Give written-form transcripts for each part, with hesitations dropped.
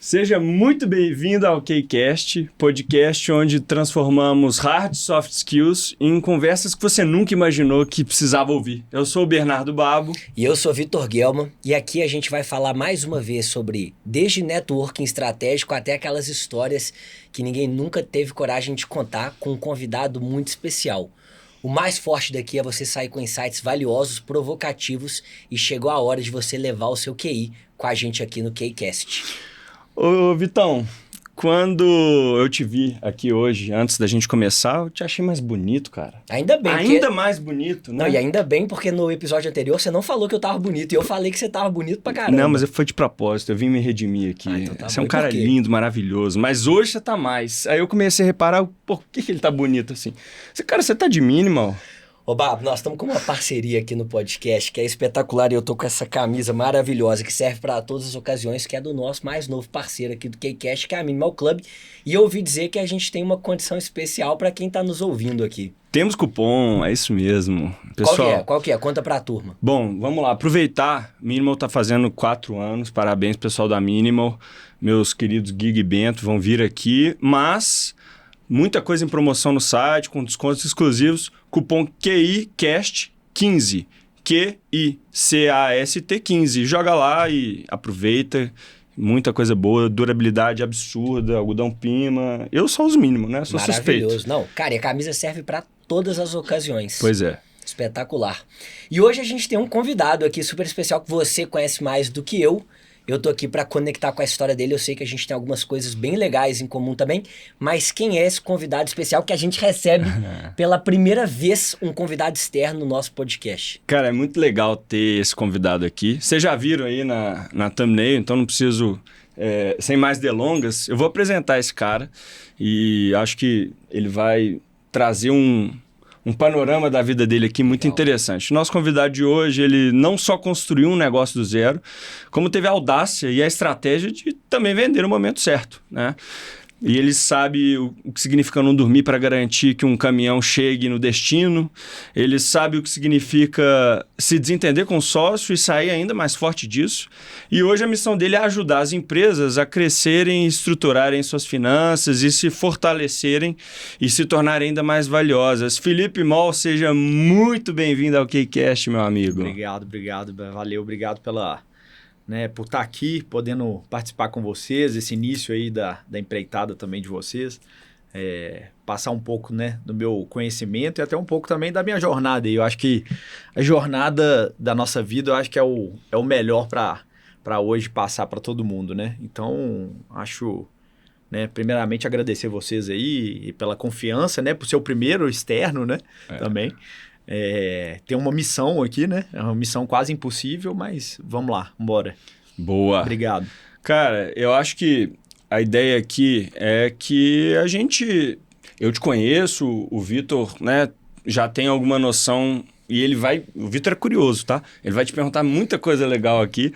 Seja muito bem-vindo ao KCast, podcast onde transformamos hard e soft skills em conversas que você nunca imaginou que precisava ouvir. Eu sou o Bernardo Babo. E eu sou Vitor Guelman, e aqui a gente vai falar mais uma vez sobre desde networking estratégico até aquelas histórias que ninguém nunca teve coragem de contar com um convidado muito especial. O mais forte daqui é você sair com insights valiosos, provocativos, e chegou a hora de você levar o seu QI com a gente aqui no KCast. Ô, Vitão, quando eu te vi aqui hoje, antes da gente começar, eu te achei mais bonito, cara. Ainda bem. Ainda mais bonito, né? Não, e ainda bem porque no episódio anterior você não falou que eu tava bonito, e eu falei que você tava bonito pra caramba. Não, mas foi de propósito, eu vim me redimir aqui. Então tá você é bom. um cara lindo, maravilhoso, mas hoje você tá mais. Aí eu comecei a reparar, por que ele tá bonito assim? Cara, você tá de minimal? Ô, Babo, nós estamos com uma parceria aqui no podcast que é espetacular, e eu tô com essa camisa maravilhosa que serve para todas as ocasiões, que é do nosso mais novo parceiro aqui do KCast, que é a Minimal Club. E eu ouvi dizer que a gente tem uma condição especial para quem tá nos ouvindo aqui. Temos cupom, é isso mesmo. Pessoal, Qual que é? Conta pra turma. Bom, vamos lá, aproveitar. Minimal tá fazendo 4 anos, parabéns pessoal da Minimal. Meus queridos Gig e Bento vão vir aqui, mas muita coisa em promoção no site, com descontos exclusivos. Cupom QICAST15, QICAST 15. Joga lá e aproveita. Muita coisa boa, durabilidade absurda, algodão Pima. Eu sou os mínimos, né? Sou suspeito. Maravilhoso. Não, cara, e a camisa serve para todas as ocasiões. Pois é. Espetacular. E hoje a gente tem um convidado aqui super especial que você conhece mais do que eu. Eu tô aqui para conectar com a história dele. Eu sei que a gente tem algumas coisas bem legais em comum também. Mas quem é esse convidado especial que a gente recebe pela primeira vez um convidado externo no nosso podcast? Cara, é muito legal ter esse convidado aqui. Vocês já viram aí na thumbnail, então não preciso, sem mais delongas, eu vou apresentar esse cara e acho que ele vai trazer um panorama da vida dele aqui muito interessante. Nosso convidado de hoje, ele não só construiu um negócio do zero, como teve a audácia e a estratégia de também vender no momento certo, né? E ele sabe o que significa não dormir para garantir que um caminhão chegue no destino. Ele sabe o que significa se desentender com o sócio e sair ainda mais forte disso. E hoje a missão dele é ajudar as empresas a crescerem, estruturarem suas finanças e se fortalecerem e se tornarem ainda mais valiosas. Felipe Moll, seja muito bem-vindo ao KCast, meu amigo. Obrigado. Valeu, obrigado por estar aqui, podendo participar com vocês, esse início aí da empreitada também de vocês, passar um pouco, né, do meu conhecimento e até um pouco também da minha jornada. E eu acho que a jornada da nossa vida, eu acho que é o melhor para hoje passar para todo mundo, né? Então, acho, né, primeiramente agradecer vocês aí e pela confiança, né, por ser o primeiro externo, né, também. Tem uma missão aqui, né? É uma missão quase impossível, mas vamos lá, bora. Boa. Obrigado. Cara, eu acho que a ideia aqui é que eu te conheço, o Vitor, né, já tem alguma noção e o Vitor é curioso, tá? Ele vai te perguntar muita coisa legal aqui,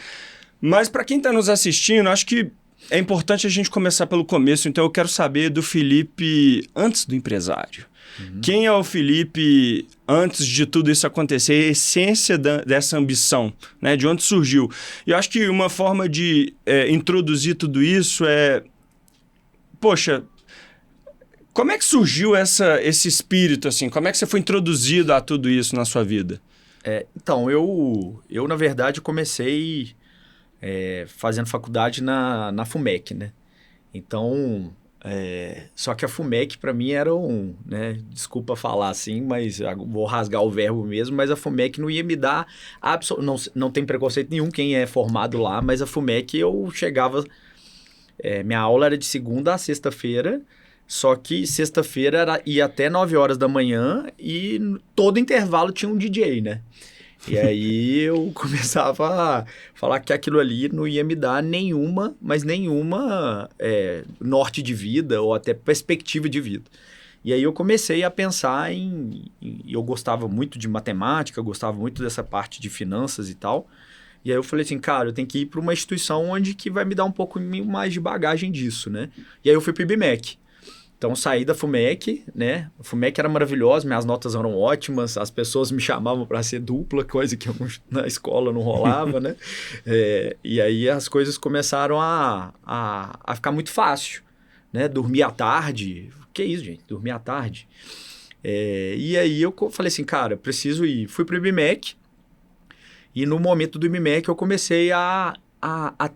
mas para quem está nos assistindo, acho que é importante a gente começar pelo começo, então eu quero saber do Felipe antes do empresário. Quem é o Felipe antes de tudo isso acontecer? A essência dessa ambição, né? De onde surgiu? E eu acho que uma forma de introduzir tudo isso poxa, como é que surgiu esse espírito, assim? Como é que você foi introduzido a tudo isso na sua vida? Então, eu na verdade comecei fazendo faculdade na FUMEC, né? Então, só que a FUMEC para mim era né, desculpa falar assim, mas vou rasgar o verbo mesmo, mas a FUMEC não ia me dar, não tem preconceito nenhum quem é formado lá, mas a FUMEC eu chegava, minha aula era de segunda a sexta-feira, só que sexta-feira ia até 9 horas da manhã e todo intervalo tinha um DJ, né? E aí eu começava a falar que aquilo ali não ia me dar nenhuma norte de vida ou até perspectiva de vida. E aí eu comecei a pensar eu gostava muito de matemática, eu gostava muito dessa parte de finanças e tal. E aí eu falei assim, cara, eu tenho que ir para uma instituição onde que vai me dar um pouco mais de bagagem disso, né? E aí eu fui para o IBMEC. Então, saí da FUMEC, né? A FUMEC era maravilhosa, minhas notas eram ótimas, as pessoas me chamavam para ser dupla, coisa que na escola não rolava, né? E aí as coisas começaram a ficar muito fácil, né? Dormir à tarde, que isso, gente? Dormir à tarde. E aí eu falei assim, cara, preciso ir. Fui pro IBMEC, e no momento do IBMEC eu comecei a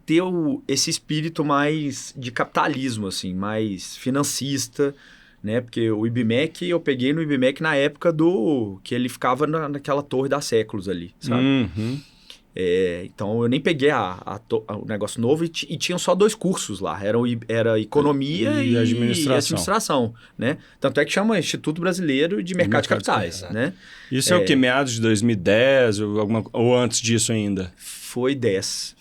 ter esse espírito mais de capitalismo, assim, mais financista, né? Porque o IBMEC, eu peguei no IBMEC na época que ele ficava naquela torre da Séculos ali, sabe? Uhum. Então, eu nem peguei o negócio novo e tinham só 2 cursos lá. Era Economia e Administração, né? Tanto é que chama Instituto Brasileiro de Mercado de Capitais, né? Isso é o que? Meados de 2010 ou antes disso ainda? Foi 10.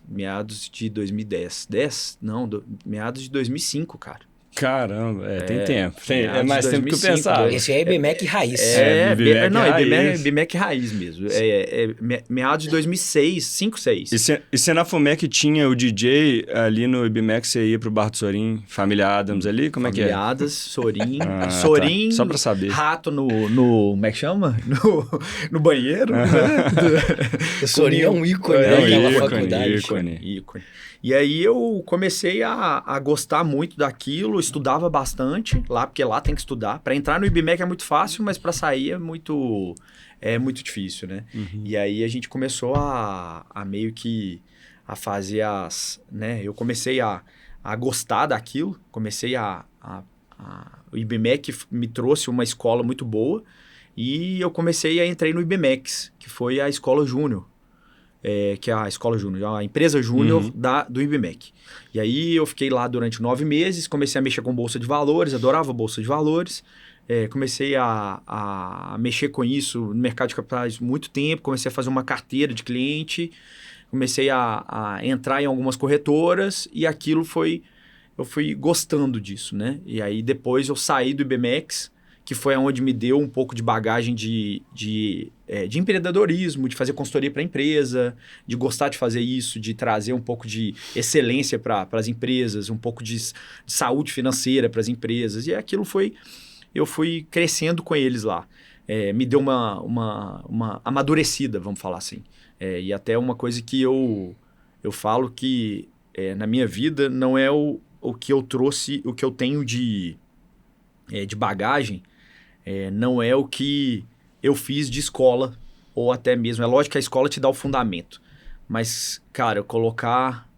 Meados de 2010. 10? Não, meados de 2005, cara. Tem tempo. É mais tempo que eu pensava. Esse é IBMEC raiz. IBMEC raiz mesmo. Meados de 2006, 5, 6. E se na FUMEC tinha o DJ ali no IBMEC, você ia pro Bar do Sorim, Família Adams ali? Como é que é? Família Adams, Sorim. Sorim. Tá. Só pra saber. Rato no como é que chama? No banheiro. Né? O Sorim é um ícone daquela faculdade. Ícone. E aí eu comecei a gostar muito daquilo, estudava bastante lá, porque lá tem que estudar. Para entrar no IBMEC é muito fácil, mas para sair é muito difícil, né? Uhum. E aí a gente começou a meio que a fazer né? Eu comecei a gostar daquilo, o IBMEC me trouxe uma escola muito boa e eu entrei no IBMEX, que foi a escola júnior. Que é a escola júnior, a empresa júnior do IBMEC. E aí eu fiquei lá durante 9 meses, comecei a mexer com bolsa de valores, adorava bolsa de valores, comecei a mexer com isso no mercado de capitais muito tempo, comecei a fazer uma carteira de cliente, comecei a entrar em algumas corretoras e eu fui gostando disso, né? E aí depois eu saí do IBMEX, que foi onde me deu um pouco de bagagem de empreendedorismo, de fazer consultoria para a empresa, de gostar de fazer isso, de trazer um pouco de excelência para as empresas, um pouco de saúde financeira para as empresas. E eu fui crescendo com eles lá. Me deu uma amadurecida, vamos falar assim. E até uma coisa que eu falo que na minha vida não é o que eu trouxe, o que eu tenho de bagagem, não é o que eu fiz de escola, ou até mesmo... É lógico que a escola te dá o fundamento, mas, cara, colocar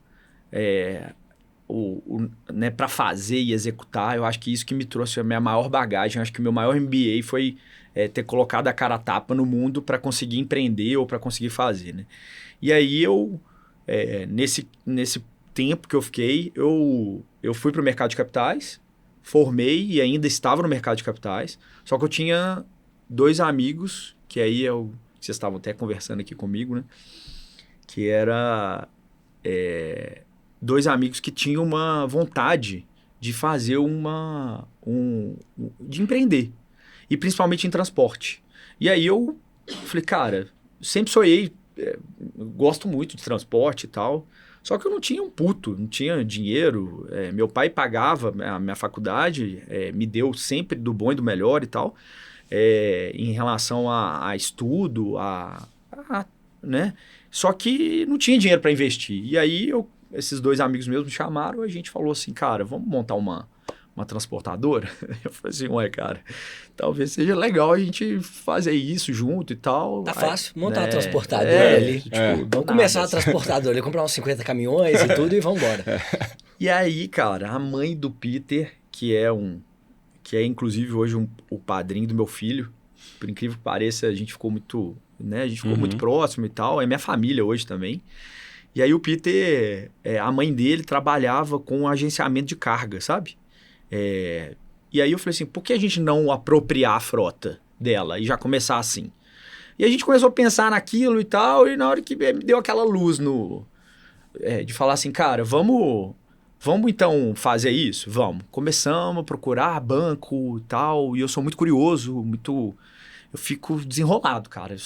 né, para fazer e executar, eu acho que isso que me trouxe a minha maior bagagem. Eu acho que o meu maior MBA foi ter colocado a cara a tapa no mundo para conseguir empreender ou para conseguir fazer, né? E aí nesse tempo que eu fiquei, eu fui para o mercado de capitais, formei e ainda estava no mercado de capitais, só que eu tinha 2 amigos, que aí vocês estavam até conversando aqui comigo, né? Que era 2 amigos que tinham uma vontade de fazer de empreender, e principalmente em transporte. E aí eu falei, cara, sempre sonhei, gosto muito de transporte e tal, só que eu não tinha não tinha dinheiro. Meu pai pagava a minha faculdade, me deu sempre do bom e do melhor e tal, em relação a estudo, né? Só que não tinha dinheiro para investir. E aí esses 2 amigos meus me chamaram e a gente falou assim, cara, vamos montar uma transportadora? Eu falei assim, ué, cara, talvez seja legal a gente fazer isso junto e tal. Tá fácil, montar uma transportadora ali. Vamos começar uma transportadora ali, comprar uns 50 caminhões e tudo e vamos embora. E aí, cara, a mãe do Peter, que é inclusive hoje o padrinho do meu filho, por incrível que pareça, a gente ficou muito, né? A gente ficou muito próximo e tal, é minha família hoje também. E aí o Peter, a mãe dele trabalhava com agenciamento de carga, sabe? E aí eu falei assim, por que a gente não apropriar a frota dela e já começar assim? E a gente começou a pensar naquilo e tal, e na hora que me deu aquela luz de falar assim, cara, vamos então fazer isso? Vamos. Começamos a procurar banco e tal, e eu sou muito curioso, eu fico desenrolado, cara,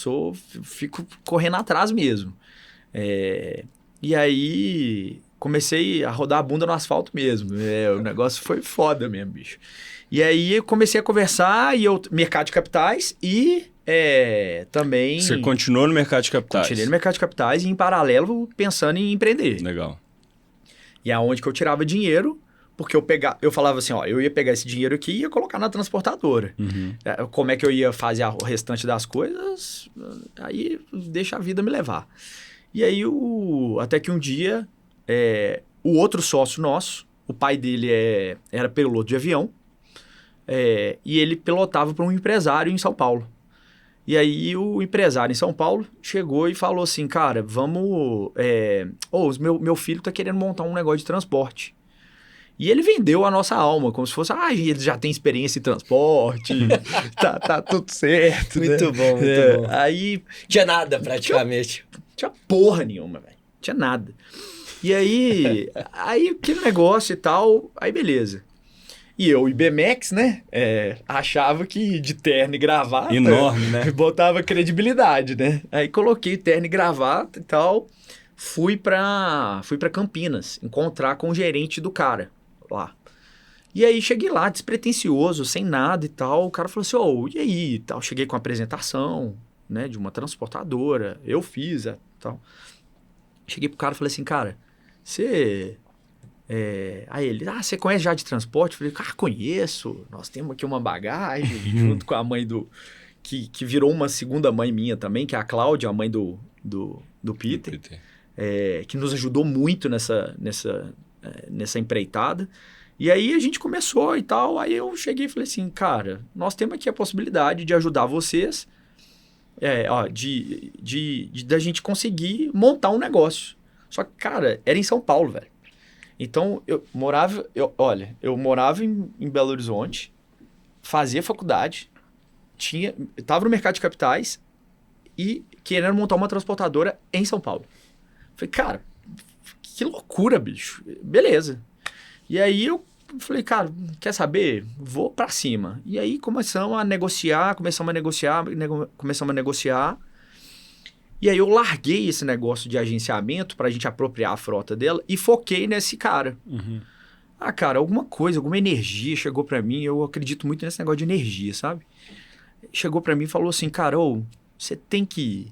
fico correndo atrás mesmo. E aí comecei a rodar a bunda no asfalto mesmo. O negócio foi foda mesmo, bicho. E aí eu comecei a conversar, mercado de capitais e também... Você continuou no mercado de capitais? Continuei no mercado de capitais e em paralelo pensando em empreender. Legal. E aonde que eu tirava dinheiro, porque eu falava assim, ó, eu ia pegar esse dinheiro aqui e ia colocar na transportadora. Como é que eu ia fazer o restante das coisas? Aí deixa a vida me levar. E aí, até que um dia, o outro sócio nosso, o pai dele era piloto de avião, e ele pilotava para um empresário em São Paulo. E aí, o empresário em São Paulo chegou e falou assim, cara, vamos... meu filho tá querendo montar um negócio de transporte. E ele vendeu a nossa alma, como se fosse, ele já tem experiência em transporte, tá tudo certo. Muito né? bom, muito bom. Aí... Tinha nada, praticamente. Tinha porra nenhuma, velho. Tinha nada. E aí, aquele negócio e tal, aí beleza. E eu, IBMX, né, achava que de terno e gravata... Enorme, né? Botava credibilidade, né? Aí coloquei terno e gravata e tal, fui pra Campinas, encontrar com o gerente do cara lá. E aí cheguei lá, despretensioso, sem nada e tal, o cara falou assim, e aí? E tal. Cheguei com a apresentação, né, de uma transportadora, eu fiz e tal. Cheguei pro cara e falei assim, cara, você... Aí ele, você conhece já de transporte? Eu falei, conheço, nós temos aqui uma bagagem, junto com a mãe que virou uma segunda mãe minha também, que é a Cláudia, a mãe do Peter, que nos ajudou muito nessa empreitada. E aí a gente começou e tal, aí eu cheguei e falei assim, cara, nós temos aqui a possibilidade de ajudar vocês, da gente conseguir montar um negócio. Só que, cara, era em São Paulo, velho. Então, eu morava em Belo Horizonte, fazia faculdade, estava no mercado de capitais e querendo montar uma transportadora em São Paulo. Falei, cara, que loucura, bicho. Beleza. E aí eu falei, cara, quer saber? Vou pra cima. E aí começamos a negociar. E aí eu larguei esse negócio de agenciamento pra gente apropriar a frota dela e foquei nesse cara. Cara, alguma energia chegou pra mim, eu acredito muito nesse negócio de energia, sabe? Chegou pra mim e falou assim, cara, você tem que...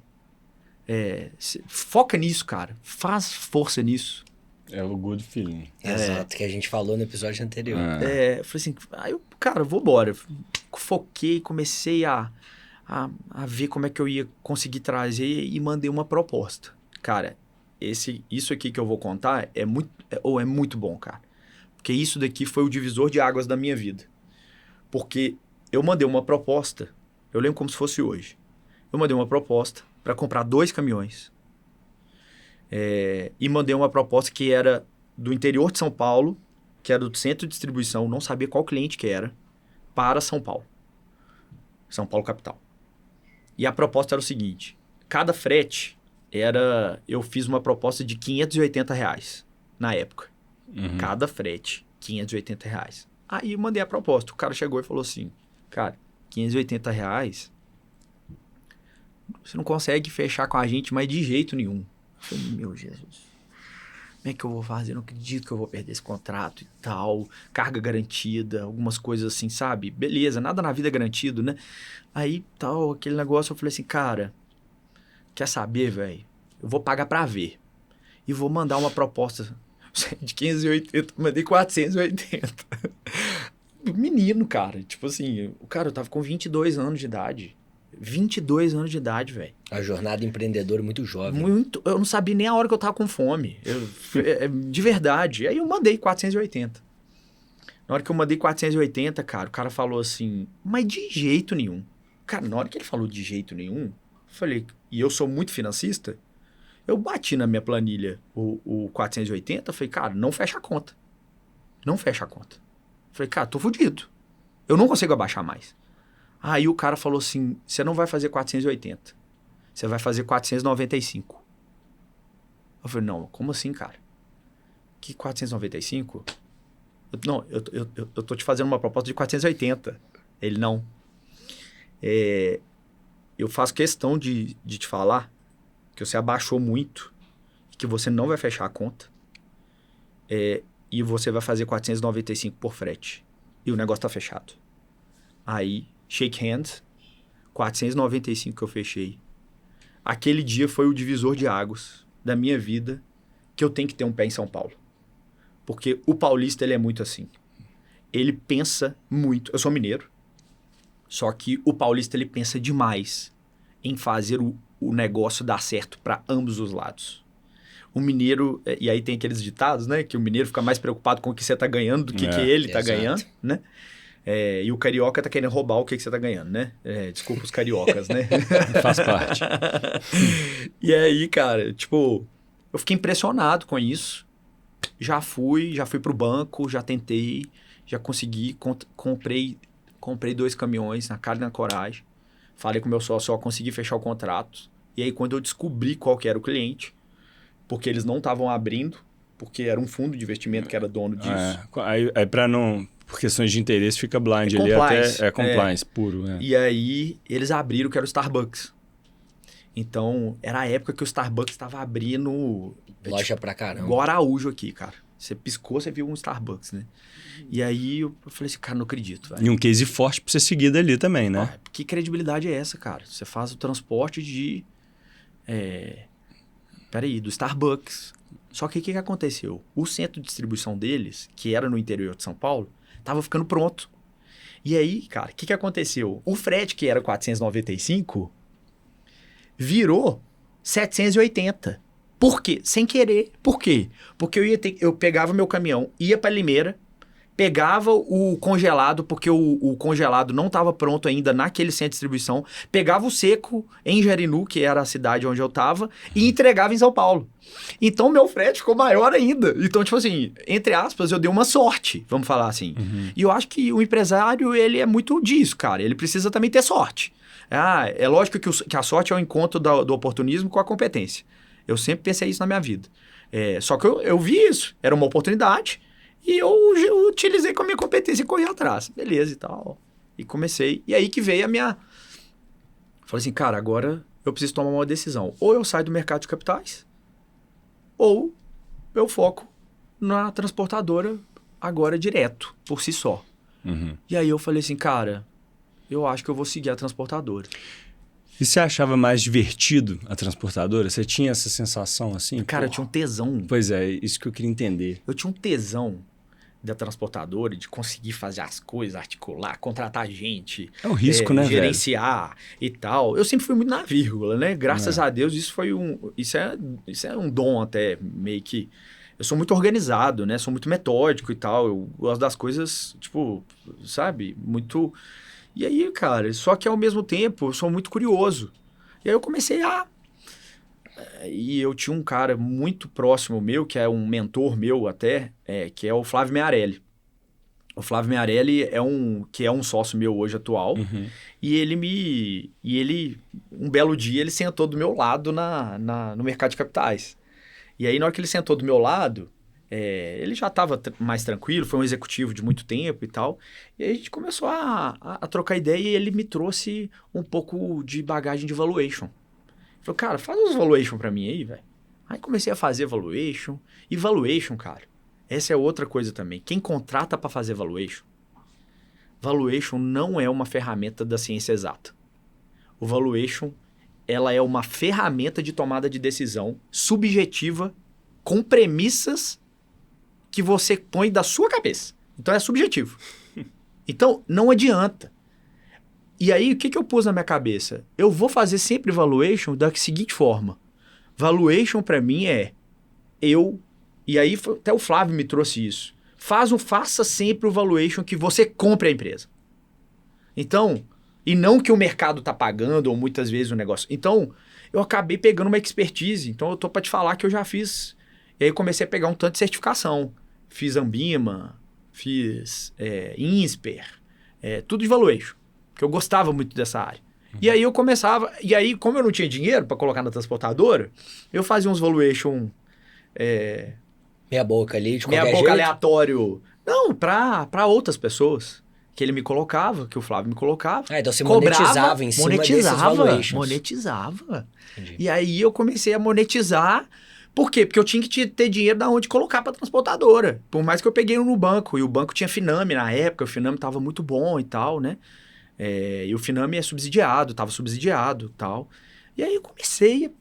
foca nisso, cara. Faz força nisso. É o good feeling. Exato, que a gente falou no episódio anterior. Eu falei assim, cara, vou embora. Foquei, comecei a ver como é que eu ia conseguir trazer e mandei uma proposta. Cara, isso aqui que eu vou contar é muito bom, cara. Porque isso daqui foi o divisor de águas da minha vida. Porque eu mandei uma proposta, eu lembro como se fosse hoje. Eu mandei uma proposta para comprar 2 caminhões. E mandei uma proposta que era do interior de São Paulo, que era do centro de distribuição, não sabia qual cliente que era, para São Paulo. São Paulo capital. E a proposta era o seguinte, cada frete eu fiz uma proposta de R$580 na época. Cada frete, R$580. Aí eu mandei a proposta, o cara chegou e falou assim, cara, R$580, você não consegue fechar com a gente mais de jeito nenhum. Eu falei, meu Jesus, como é que eu vou fazer? Eu não acredito que eu vou perder esse contrato e tal. Carga garantida, algumas coisas assim, sabe? Beleza, nada na vida é garantido, né? Aí, tal, aquele negócio, eu falei assim, cara, quer saber, velho? Eu vou pagar pra ver. E vou mandar uma proposta de 580, mandei 480. Menino, cara, tipo assim, eu tava com 22 anos de idade. 22 anos de idade, velho. A jornada empreendedora muito jovem. Eu não sabia nem a hora que eu tava com fome. De verdade. Aí eu mandei 480. Na hora que eu mandei 480, cara, o cara falou assim, mas de jeito nenhum. Cara, na hora que ele falou de jeito nenhum, eu falei, e eu sou muito financista, eu bati na minha planilha o 480, falei, cara, não fecha a conta. Não fecha a conta. Falei, cara, tô fudido. Eu não consigo abaixar mais. Aí o cara falou assim, você não vai fazer 480, você vai fazer 495. Eu falei, não, como assim, cara? Que 495? Eu tô te fazendo uma proposta de 480. Ele, não. Eu faço questão de te falar que você abaixou muito, que você não vai fechar a conta e você vai fazer 495 por frete. E o negócio tá fechado. Aí, shake hands, 495 que eu fechei. Aquele dia foi o divisor de águas da minha vida, que eu tenho que ter um pé em São Paulo. Porque o paulista, ele é muito assim. Ele pensa muito. Eu sou mineiro. Só que o paulista, ele pensa demais em fazer o negócio dar certo para ambos os lados. O mineiro... E aí tem aqueles ditados, né? Que o mineiro fica mais preocupado com o que você tá ganhando do que ele tá ganhando, né? E o carioca tá querendo roubar o que você tá ganhando, né? Desculpa os cariocas, né? Faz parte. E aí, cara, tipo... Eu fiquei impressionado com isso. Já fui pro banco, já tentei, já consegui, comprei 2 caminhões na cara e na coragem. Falei com o meu sócio, ó, consegui fechar o contrato. E aí, quando eu descobri qual que era o cliente, porque eles não estavam abrindo, porque era um fundo de investimento que era dono disso. Aí para não... Por questões de interesse, fica blind ali, compliance, até compliance puro. E aí, eles abriram, que era o Starbucks. Então, era a época que o Starbucks estava abrindo... Loja pra caramba. Igual Araújo aqui, cara. Você piscou, você viu um Starbucks, né? E aí, eu falei assim, cara, não acredito, velho. E um case forte pra você seguir dali também, né? Que credibilidade é essa, cara? Você faz o transporte de... do Starbucks. Só que o que aconteceu? O centro de distribuição deles, que era no interior de São Paulo, tava ficando pronto. E aí, cara, o que aconteceu? O frete, que era 495, virou 780. Por quê? Sem querer. Por quê? Porque eu pegava meu caminhão, ia para Limeira, pegava o congelado, porque o congelado não estava pronto ainda naquele centro de distribuição, pegava o seco em Jarinu, que era a cidade onde eu estava, e entregava em São Paulo. Então, meu frete ficou maior ainda. Então, tipo assim, entre aspas, eu dei uma sorte, vamos falar assim. E eu acho que o empresário, ele é muito disso, cara. Ele precisa também ter sorte. É lógico que a sorte é o encontro do oportunismo com a competência. Eu sempre pensei isso na minha vida. Só que eu vi isso. Era uma oportunidade e eu utilizei com a minha competência e corri atrás. Beleza e tal. E comecei. E aí que veio a minha... Falei assim, cara, agora eu preciso tomar uma decisão. Ou eu saio do mercado de capitais, ou eu foco na transportadora agora direto, por si só. E aí eu falei assim, cara, eu acho que eu vou seguir a transportadora. E você achava mais divertido a transportadora? Você tinha essa sensação assim? Cara, eu tinha um tesão. Pois é, isso que eu queria entender. Eu tinha um tesão da transportadora, de conseguir fazer as coisas, articular, contratar gente. É um risco, né, gerenciar e tal. Eu sempre fui muito na vírgula, né? Graças a Deus, isso é um dom até, meio que... Eu sou muito organizado, né? Sou muito metódico e tal. Eu gosto das coisas, tipo, sabe? Muito... E aí, cara, só que ao mesmo tempo eu sou muito curioso. E aí eu comecei E eu tinha um cara muito próximo meu, que é um mentor meu até, que é o Flávio Mearelli. O Flávio Mearelli é um sócio meu hoje atual. E ele, um belo dia, ele sentou do meu lado no mercado de capitais. E aí, na hora que ele sentou do meu lado... ele já estava mais tranquilo, foi um executivo de muito tempo e tal. E aí a gente começou a trocar ideia e ele me trouxe um pouco de bagagem de valuation. Ele falou, cara, faz uns valuation para mim aí, velho. Aí comecei a fazer valuation. E valuation, cara, essa é outra coisa também. Quem contrata para fazer valuation não é uma ferramenta da ciência exata. O valuation, ela é uma ferramenta de tomada de decisão subjetiva com premissas que você põe da sua cabeça. Então, é subjetivo. Então, não adianta. E aí, o que eu pus na minha cabeça? Eu vou fazer sempre valuation da seguinte forma. Valuation, para mim, E aí, até o Flávio me trouxe isso. Faça sempre o valuation que você compre a empresa. Então, e não que o mercado tá pagando, ou muitas vezes o negócio. Então, eu acabei pegando uma expertise. Então, eu tô para te falar que eu já fiz... E aí, eu comecei a pegar um tanto de certificação. Fiz Ambima, fiz INSPER, tudo de valuation, porque eu gostava muito dessa área. E aí eu começava, como eu não tinha dinheiro para colocar na transportadora, eu fazia uns valuation... meia boca ali, de qualquer meia boca jeito? aleatório. Não, para outras pessoas. Que ele me colocava, que o Flávio me colocava. Então você monetizava em cima desses valuations. Monetizava. Entendi. E aí eu comecei a monetizar Por quê? Porque eu tinha que ter dinheiro da onde colocar para transportadora. Por mais que eu peguei no banco. E o banco tinha Finame na época. O Finame tava muito bom e tal, né? E o Finame é subsidiado, tava subsidiado e tal. E aí eu comecei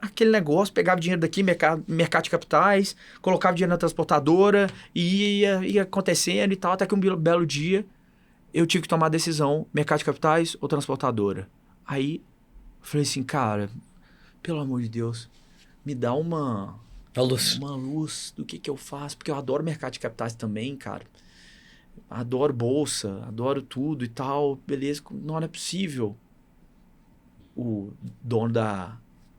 aquele negócio, pegava dinheiro daqui, mercado de capitais, colocava dinheiro na transportadora e ia acontecendo e tal, até que um belo dia eu tive que tomar a decisão, mercado de capitais ou transportadora. Aí eu falei assim, cara, pelo amor de Deus, me dá uma luz do que eu faço, porque eu adoro mercado de capitais também, cara. Adoro bolsa, adoro tudo e tal, beleza, não é possível. O dono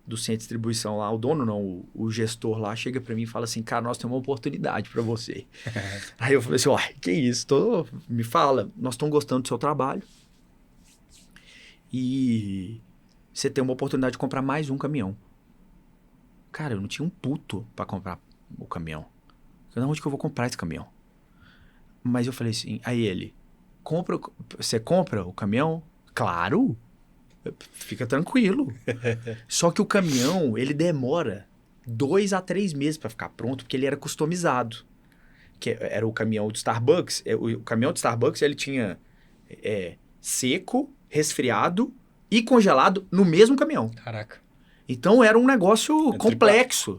do centro de distribuição lá, o dono não, o gestor lá chega para mim e fala assim, cara, nós temos uma oportunidade para você. Aí eu falei assim, que isso? Me fala, nós estamos gostando do seu trabalho e você tem uma oportunidade de comprar mais um caminhão. Cara, eu não tinha um puto para comprar o caminhão. Onde que eu vou comprar esse caminhão? Mas eu falei assim, aí ele, você compra o caminhão? Claro! Fica tranquilo. Só que o caminhão, ele demora 2 a 3 meses para ficar pronto, porque ele era customizado. Que era o caminhão do Starbucks. O caminhão do Starbucks, ele tinha seco, resfriado e congelado no mesmo caminhão. Caraca. Então era um negócio complexo.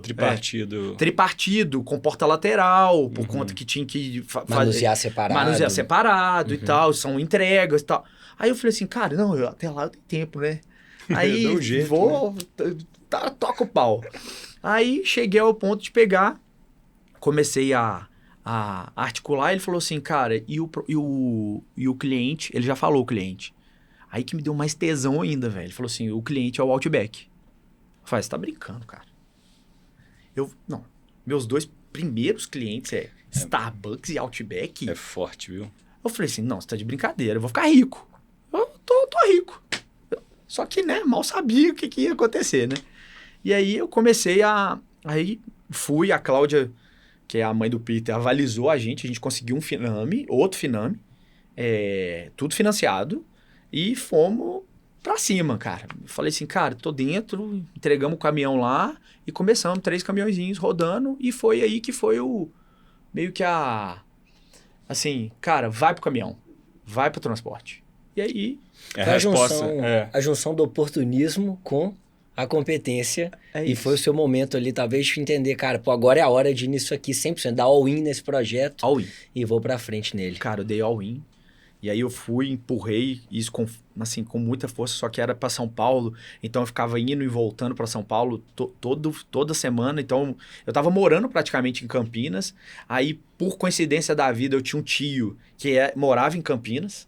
Tripartido, com porta lateral, por conta que tinha que manusear separado e tal, são entregas e tal. Aí eu falei assim, cara, não, até lá eu tenho tempo, né? Aí um jeito, toca o pau. Aí cheguei ao ponto de pegar, comecei a articular, ele falou assim, cara, e o cliente, ele já falou o cliente. Aí que me deu mais tesão ainda, velho. Ele falou assim, o cliente é o Outback. Eu falei, você tá brincando, cara. Não, meus 2 primeiros clientes Starbucks e Outback. É forte, viu? Eu falei assim, não, você tá de brincadeira, eu vou ficar rico. Eu tô rico. Só que, né, mal sabia o que ia acontecer, né? E aí eu comecei Aí a Cláudia, que é a mãe do Peter, avalizou a gente conseguiu um Finame, outro Finame, tudo financiado, e fomos pra cima, cara. Eu falei assim, cara, tô dentro, entregamos o caminhão lá e começamos 3 caminhõezinhos rodando e foi aí que foi meio que assim, cara, vai pro caminhão, vai pro transporte. E aí... a junção do oportunismo com a competência e foi o seu momento ali, talvez, de entender, cara, pô, agora é a hora de ir nisso aqui 100%, dar all-in nesse projeto e vou pra frente nele. Cara, eu dei all-in. E aí eu empurrei isso com muita força, só que era para São Paulo, então eu ficava indo e voltando para São Paulo toda semana, então eu tava morando praticamente em Campinas, aí por coincidência da vida eu tinha um tio que morava em Campinas,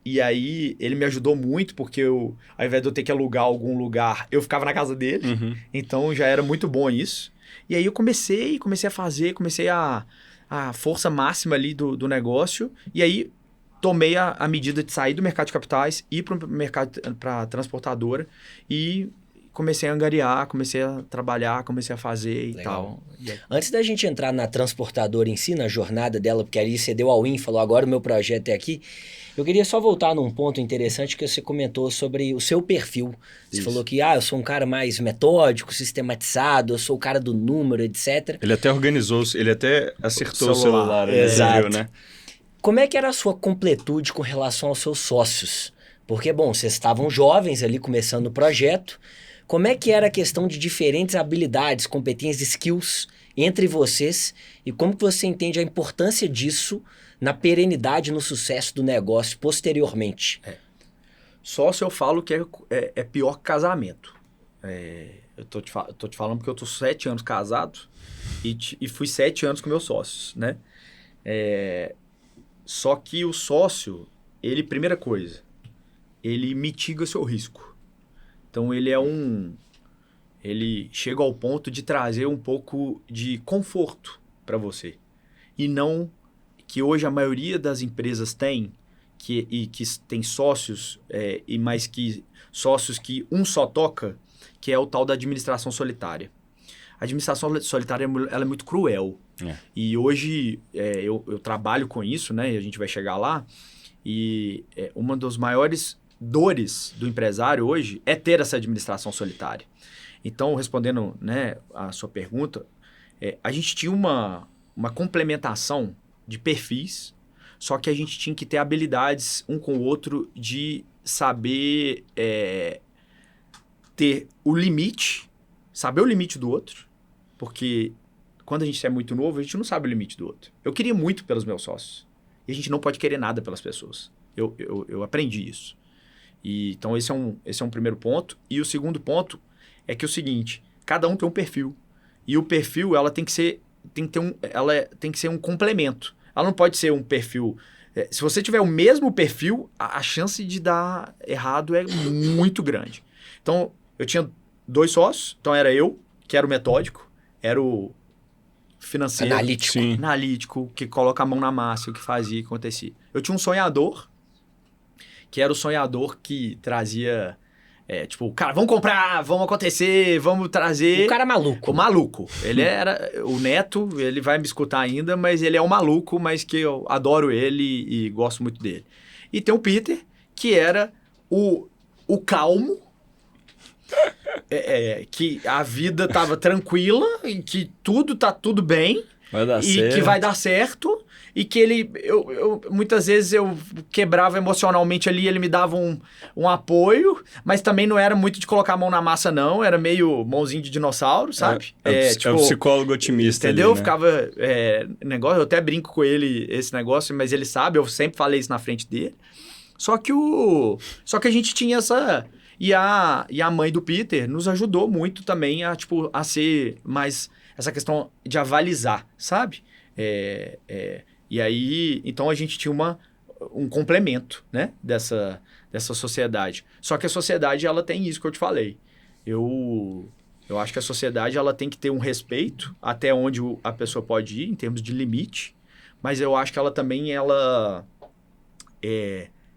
e aí ele me ajudou muito, porque ao invés de eu ter que alugar algum lugar, eu ficava na casa dele, então já era muito bom isso. E aí eu comecei a fazer, a força máxima ali do negócio, e aí tomei a medida de sair do mercado de capitais, ir para o mercado, para transportadora e comecei a angariar, comecei a trabalhar, comecei a fazer e tal. Antes da gente entrar na transportadora em si, na jornada dela, porque ali você deu all-in, falou agora o meu projeto é aqui, eu queria só voltar num ponto interessante que você comentou sobre o seu perfil. Você falou que eu sou um cara mais metódico, sistematizado, eu sou o cara do número, etc. Ele até organizou, ele até acertou o celular. Exato. Né? Como é que era a sua completude com relação aos seus sócios? Porque, bom, vocês estavam jovens ali começando o projeto. Como é que era a questão de diferentes habilidades, competências, skills entre vocês? E como que você entende a importância disso na perenidade, no sucesso do negócio posteriormente? Sócio eu falo que é pior que casamento. Eu tô te falando porque eu tô 7 anos casado e fui 7 anos com meus sócios, né? Só que o sócio, primeira coisa, ele mitiga seu risco. Então ele chega ao ponto de trazer um pouco de conforto para você. E não que hoje a maioria das empresas tem, que tem sócios, mas que sócios que um só toca, que é o tal da administração solitária. A administração solitária ela é muito cruel. E hoje eu trabalho com isso, né? E a gente vai chegar lá. E uma das maiores dores do empresário hoje é ter essa administração solitária. Então, respondendo, né, a sua pergunta, a gente tinha uma complementação de perfis, só que a gente tinha que ter habilidades um com o outro de saber ter o limite, saber o limite do outro, porque quando a gente é muito novo, a gente não sabe o limite do outro. Eu queria muito pelos meus sócios, e a gente não pode querer nada pelas pessoas. Eu aprendi isso. Então, esse é um primeiro ponto. E o segundo ponto é que é o seguinte, cada um tem um perfil. E o perfil, ela tem que ser um complemento. Ela não pode ser um perfil... se você tiver o mesmo perfil, a chance de dar errado é muito grande. Então, eu tinha 2 sócios. Então, era eu, que era o metódico, era o financeiro. Analítico, que coloca a mão na massa, o que fazia, o que acontecia. Eu tinha um sonhador, que era o sonhador que trazia... cara, vamos comprar, vamos acontecer, vamos trazer... O cara maluco. O maluco. Ele era... O Neto, ele vai me escutar ainda, mas ele é um maluco, mas que eu adoro ele e gosto muito dele. E tem o Peter, que era o calmo, que a vida tava tranquila, e que tá tudo bem, vai dar e certo. que vai dar certo... E que ele... muitas vezes eu quebrava emocionalmente ali, ele me dava um apoio, mas também não era muito de colocar a mão na massa, não. Era meio mãozinho de dinossauro, sabe? É o psicólogo otimista. Entendeu? Ali, né? Ficava... negócio, eu até brinco com ele esse negócio, mas ele sabe, eu sempre falei isso na frente dele. Só que a gente tinha essa... E a mãe do Peter nos ajudou muito também a ser mais... Essa questão de avalizar, sabe? E aí, então a gente tinha um complemento, né, dessa sociedade. Só que a sociedade, ela tem isso que eu te falei. Eu acho que a sociedade, ela tem que ter um respeito até onde a pessoa pode ir, em termos de limite, mas eu acho que ela também,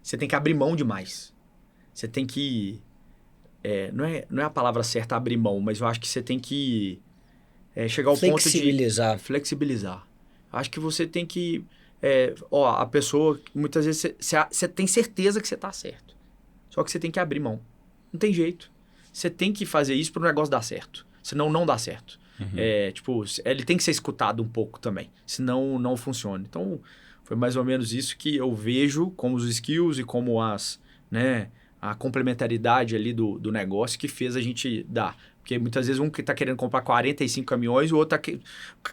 você tem que abrir mão demais. Você tem que... não é a palavra certa abrir mão, mas eu acho que você tem que chegar ao ponto de... Flexibilizar. Acho que você tem que... a pessoa, muitas vezes, você tem certeza que você está certo. Só que você tem que abrir mão. Não tem jeito. Você tem que fazer isso para o negócio dar certo. Senão, não dá certo. Uhum. Ele tem que ser escutado um pouco também. Senão, não funciona. Então, foi mais ou menos isso que eu vejo como os skills e como a complementaridade ali do negócio que fez a gente dar. Porque muitas vezes um que tá querendo comprar 45 caminhões, o outro tá...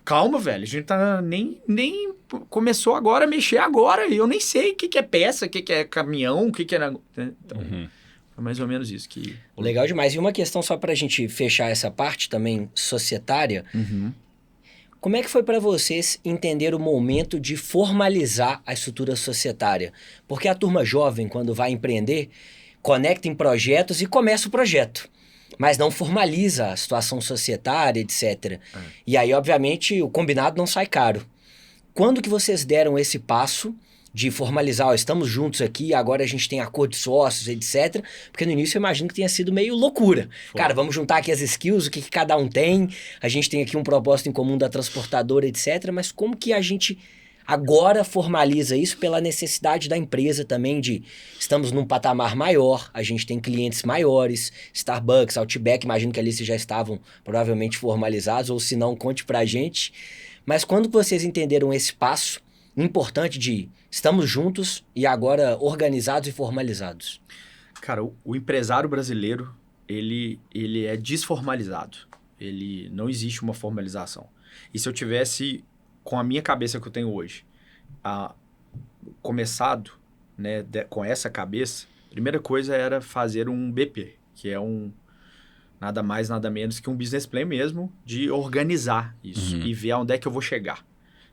Calma, velho. A gente tá nem começou agora a mexer agora. E eu nem sei o que é peça, o que é caminhão, o que é... Então, é mais ou menos isso que... Legal demais. E uma questão só pra gente fechar essa parte também societária. Uhum. Como é que foi para vocês entender o momento de formalizar a estrutura societária? Porque a turma jovem, quando vai empreender, conecta em projetos e começa o projeto. Mas não formaliza a situação societária, etc. E aí, obviamente, o combinado não sai caro. Quando que vocês deram esse passo de formalizar, estamos juntos aqui, agora a gente tem acordo de sócios, etc. Porque no início eu imagino que tenha sido meio loucura. Cara, vamos juntar aqui as skills, o que cada um tem, a gente tem aqui um propósito em comum da transportadora, etc. Mas como que a gente... agora formaliza isso pela necessidade da empresa também de... Estamos num patamar maior, a gente tem clientes maiores, Starbucks, Outback, imagino que ali vocês já estavam provavelmente formalizados, ou se não, conte pra gente. Mas quando vocês entenderam esse passo importante de estamos juntos e agora organizados e formalizados? Cara, o empresário brasileiro, ele é desformalizado. Ele não existe uma formalização. E se eu tivesse... com a minha cabeça que eu tenho hoje, começado, né, com essa cabeça, a primeira coisa era fazer um BP, que é nada mais, nada menos que um business plan mesmo, de organizar isso e ver aonde é que eu vou chegar.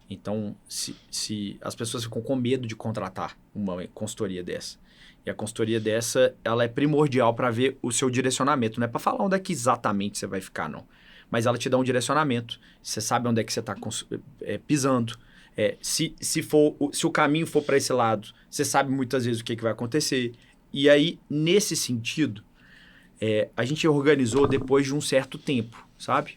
Então, se as pessoas ficam com medo de contratar uma consultoria dessa, e a consultoria dessa, ela é primordial para ver o seu direcionamento, não é para falar onde é que exatamente você vai ficar, não. Mas ela te dá um direcionamento. Você sabe onde é que você está pisando. Se o caminho for para esse lado, você sabe muitas vezes o que vai acontecer. E aí, nesse sentido, a gente organizou depois de um certo tempo, sabe?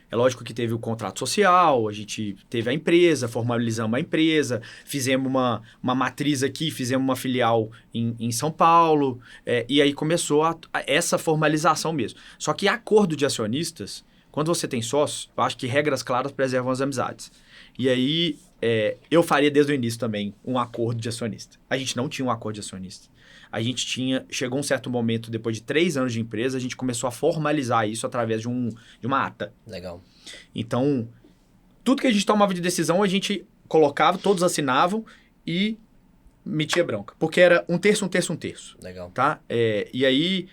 É lógico que teve o contrato social, a gente teve a empresa, formalizamos a empresa, fizemos uma matriz aqui, fizemos uma filial em São Paulo, e aí começou essa formalização mesmo. Só que acordo de acionistas, quando você tem sócios, eu acho que regras claras preservam as amizades. E aí, eu faria desde o início também um acordo de acionista. A gente não tinha um acordo de acionista. A gente chegou um certo momento, depois de 3 anos de empresa, a gente começou a formalizar isso através de uma ata. Legal. Então, tudo que a gente tomava de decisão, a gente colocava, todos assinavam e metia bronca. Porque era um terço, um terço, um terço. Legal. Tá? E aí,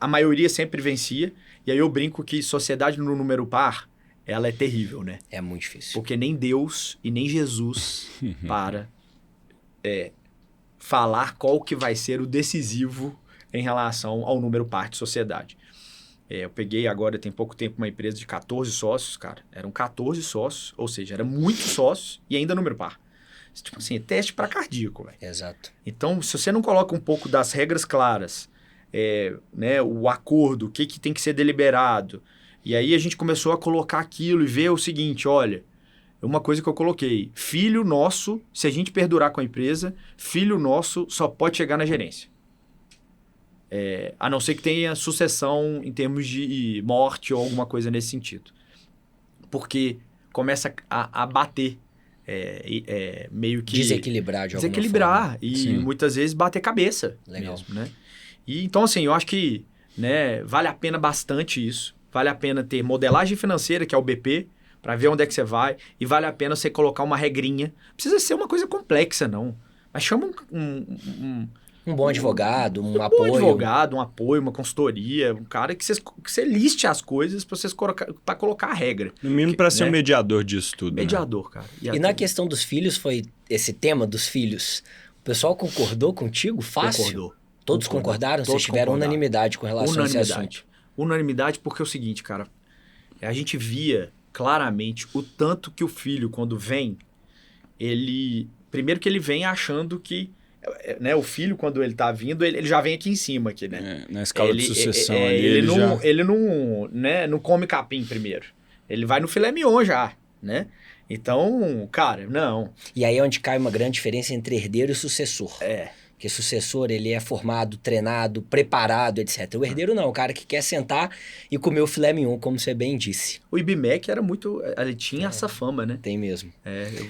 a maioria sempre vencia. E aí eu brinco que sociedade no número par, ela é terrível, né? É muito difícil. Porque nem Deus e nem Jesus para falar qual que vai ser o decisivo em relação ao número par de sociedade. Eu peguei agora, tem pouco tempo, uma empresa de 14 sócios, cara. Eram 14 sócios, ou seja, era muitos sócios e ainda número par. Tipo assim, teste para cardíaco, velho. Exato. Então, se você não coloca um pouco das regras claras, né, o acordo, o que tem que ser deliberado, e aí a gente começou a colocar aquilo e ver o seguinte, olha, uma coisa que eu coloquei, filho nosso, se a gente perdurar com a empresa, filho nosso só pode chegar na gerência. A não ser que tenha sucessão em termos de morte ou alguma coisa nesse sentido. Porque começa a bater, meio que... Desequilibrar de alguma Desequilibrar forma. e Sim. muitas vezes bater cabeça. Legal. Mesmo, né? E, então, assim, eu acho que, né, vale a pena bastante isso. Vale a pena ter modelagem financeira, que é o BP, para ver onde é que você vai. E vale a pena você colocar uma regrinha. Não precisa ser uma coisa complexa, não. Mas chama Um bom advogado, um bom apoio. advogado, um apoio, uma consultoria, um cara que você liste as coisas para colocar a regra. No mínimo para ser né? um mediador disso tudo. Mediador, cara. E na questão dos filhos, foi esse tema dos filhos. O pessoal concordou contigo? Fácil? Concordou. Todos concordaram? Vocês tiveram unanimidade com relação a esse assunto? Unanimidade porque é o seguinte, cara. A gente via claramente o tanto que o filho, quando vem, ele... Primeiro que ele vem achando que... Né, o filho, quando ele tá vindo, ele já vem aqui em cima, aqui, né? Na escala de sucessão ali, ele não come capim primeiro. Ele vai no filé mignon já, né? Então, cara, não. E aí é onde cai uma grande diferença entre herdeiro e sucessor. Porque sucessor, ele é formado, treinado, preparado, etc. O herdeiro não, o cara que quer sentar e comer o filé mignon, como você bem disse. O IBMEC era muito... Ele tinha essa fama, né? Tem mesmo.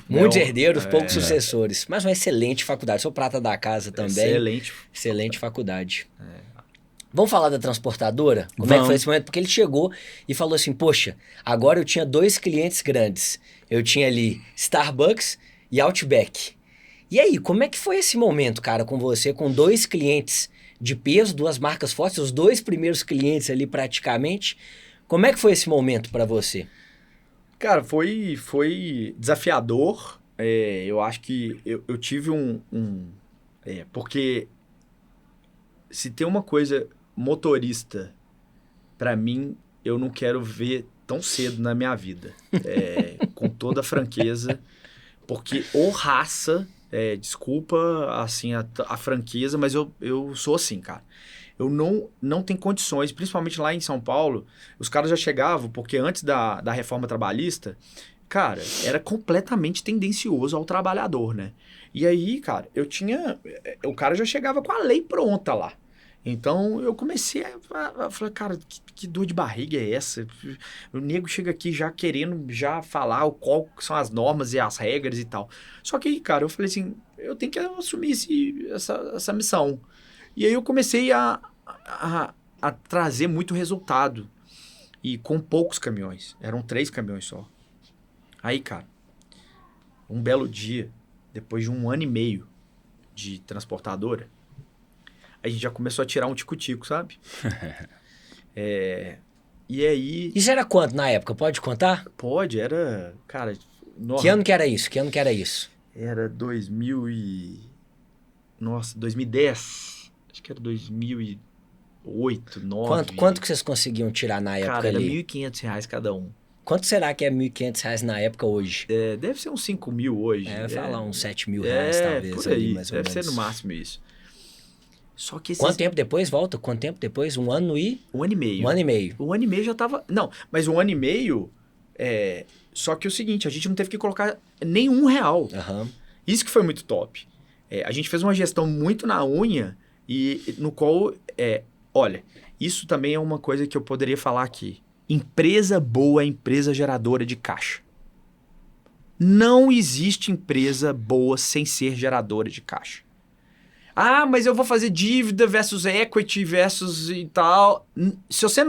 Muitos herdeiros, poucos sucessores. Mas uma excelente faculdade. Sou prata da casa também. Excelente faculdade. Vamos falar da transportadora? Como é que foi esse momento? Porque ele chegou e falou assim, poxa, agora eu tinha 2 clientes grandes. Eu tinha ali Starbucks e Outback. E aí, como é que foi esse momento, cara, com você, com 2 clientes de peso, 2 marcas fortes, os 2 primeiros clientes ali praticamente? Como é que foi esse momento para você? Cara, foi desafiador. Eu acho que eu tive porque se tem uma coisa motorista, para mim, eu não quero ver tão cedo na minha vida. Com toda a franqueza, porque ou raça... desculpa, assim, a franqueza, mas eu sou assim, cara. Eu não tenho condições, principalmente lá em São Paulo, os caras já chegavam, porque antes da reforma trabalhista, cara, era completamente tendencioso ao trabalhador, né? E aí, cara, o cara já chegava com a lei pronta lá. Então, eu comecei a falar, cara, que dor de barriga é essa? O nego chega aqui já querendo já falar qual são as normas e as regras e tal. Só que, cara, eu falei assim, eu tenho que assumir essa missão. E aí eu comecei a trazer muito resultado. E com poucos caminhões. Eram 3 caminhões só. Aí, cara, um belo dia, depois de 1 ano e meio de transportadora, a gente já começou a tirar um tico-tico, sabe? E aí... Isso era quanto na época? Pode contar? Pode, era... Cara... Que ano que era isso? Era 2010. Acho que era 2008, 2009. Quanto que vocês conseguiam tirar na época cara, ali? Era R$1.500 cada um. Quanto será que é R$1.500 na época hoje? Deve ser uns 5 mil hoje. Eu ia falar uns R$7.000 talvez. Por aí, ali, mais ou deve menos. ser no máximo isso. Só que Quanto tempo depois? Volta? Quanto tempo depois? 1 ano e... 1 ano e meio. 1 ano e meio. 1 ano e meio já tava... Não, mas 1 ano e meio Só que é o seguinte, a gente não teve que colocar nenhum real. Aham. Isso que foi muito top. A gente fez uma gestão muito na unha e no qual... olha, isso também é uma coisa que eu poderia falar aqui. Empresa boa é empresa geradora de caixa. Não existe empresa boa sem ser geradora de caixa. Ah, mas eu vou fazer dívida versus equity versus e tal. Se você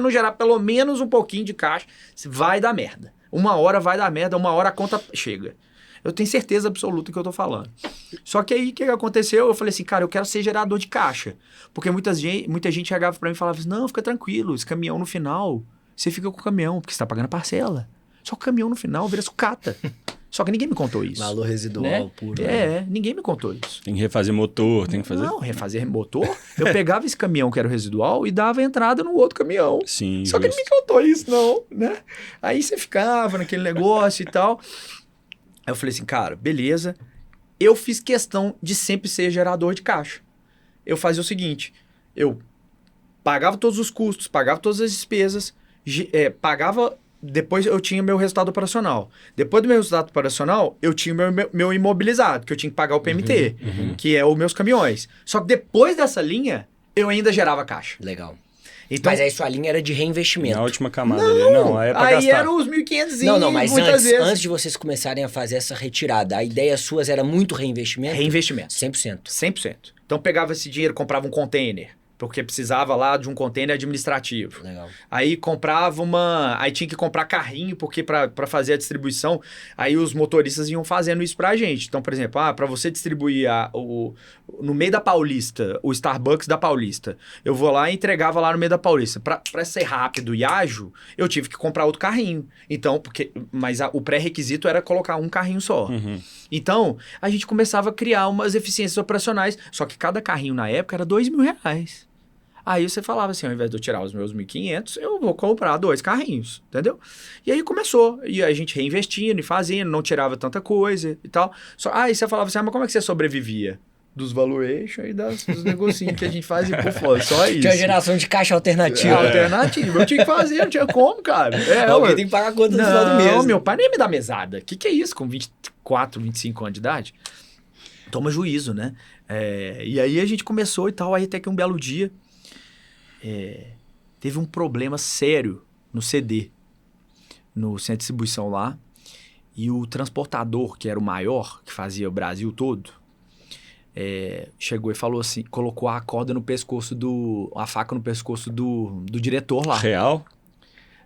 não gerar pelo menos um pouquinho de caixa, vai dar merda. Uma hora vai dar merda, uma hora a conta chega. Eu tenho certeza absoluta do que eu tô falando. Só que aí, o que aconteceu? Eu falei assim, cara, eu quero ser gerador de caixa. Porque muita gente chegava pra mim e falava assim, não, fica tranquilo, esse caminhão no final, você fica com o caminhão, porque você tá pagando a parcela. Só que o caminhão no final vira sucata. Só que ninguém me contou isso. Valor residual puro. Ninguém me contou isso. Tem que refazer motor, tem que fazer... Não, refazer motor. Eu pegava esse caminhão que era o residual e dava entrada no outro caminhão. Sim, Só que justo. ninguém contou isso, não, né? Aí você ficava naquele negócio e tal. Aí eu falei assim, cara, beleza. Eu fiz questão de sempre ser gerador de caixa. Eu fazia o seguinte, eu pagava todos os custos, pagava todas as despesas, pagava... Depois eu tinha meu resultado operacional. Depois do meu resultado operacional, eu tinha meu imobilizado, que eu tinha que pagar o PMT, que é os meus caminhões. Só que depois dessa linha, eu ainda gerava caixa. Legal. Então, Mas aí sua linha era de reinvestimento. Na última camada ali. Não, aí é pra aí gastar. eram os 1.500 Não, mas muitas vezes. antes de vocês começarem a fazer essa retirada, a ideia suas era muito reinvestimento? Reinvestimento. 100%. 100%. Então pegava esse dinheiro, comprava um container, porque precisava lá de um container administrativo. Legal. Aí aí tinha que comprar carrinho, porque para fazer a distribuição, aí os motoristas iam fazendo isso pra gente. Então, por exemplo, para você distribuir no meio da Paulista, o Starbucks da Paulista, eu vou lá e entregava lá no meio da Paulista. Pra ser rápido e ágil, eu tive que comprar outro carrinho. Então, mas o pré-requisito era colocar um carrinho só. Então, a gente começava a criar umas eficiências operacionais, só que cada carrinho na época era R$2.000. Aí você falava assim, ao invés de eu tirar os meus 1.500, eu vou comprar 2 carrinhos, entendeu? E aí começou, e a gente reinvestindo e fazendo, não tirava tanta coisa e tal. Aí você falava assim, mas como é que você sobrevivia? Dos valuation e dos negocinhos que a gente faz e por fora, só isso. Tinha uma geração de caixa alternativa. Alternativa, eu tinha que fazer, não tinha como, cara. Alguém tem que pagar a conta no final do mês. Não, meu pai nem me dá mesada. O que é isso com 24, 25 anos de idade? Toma juízo, né? E aí a gente começou e tal, aí até que um belo dia teve um problema sério no CD, no centro de distribuição lá, e o transportador, que era o maior, que fazia o Brasil todo, chegou e falou assim, colocou a corda no pescoço a faca no pescoço do diretor lá. Real?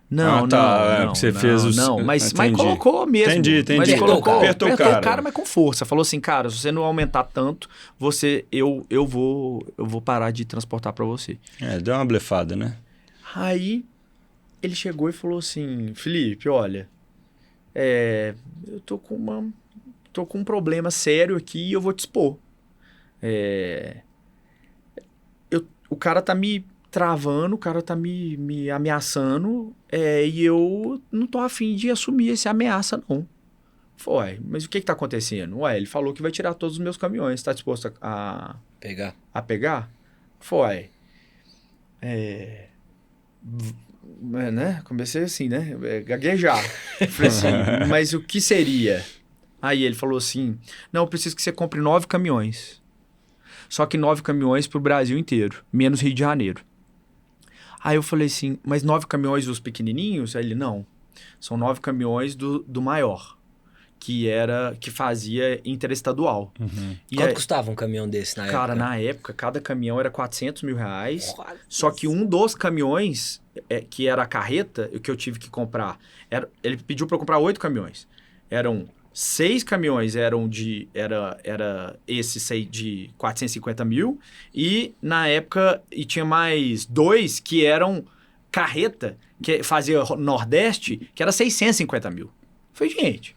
Não, não, você fez os... não, mas colocou mesmo. Entendi. Mas Apertou o cara. mas com força. Falou assim, cara, se você não aumentar tanto, eu vou parar de transportar pra você. Deu uma blefada, né? Aí, ele chegou e falou assim, Felipe, olha, eu tô com um problema sério aqui e eu vou te expor. O cara tá me travando, o cara tá me ameaçando, e eu não tô afim de assumir essa ameaça, não. Foi, mas o que tá acontecendo? Ele falou que vai tirar todos os meus caminhões, tá disposto a pegar? Foi. Né? Comecei assim, né? Gaguejar. Falei assim, mas o que seria? Aí ele falou assim, não, eu preciso que você compre 9 caminhões. Só que 9 caminhões pro Brasil inteiro, menos Rio de Janeiro. Aí eu falei assim, mas 9 caminhões os pequenininhos? Aí ele, não, são 9 caminhões do maior, que fazia interestadual. Quanto custava um caminhão desse na época? Cara, na época, cada caminhão era R$400 mil, só que um dos caminhões, que era a carreta, o que eu tive que comprar, ele pediu para eu comprar 8 caminhões. Eram 6 caminhões era esse de 450 mil, e na época, tinha mais 2 que eram carreta, que fazia Nordeste, que era 650 mil. Falei, gente,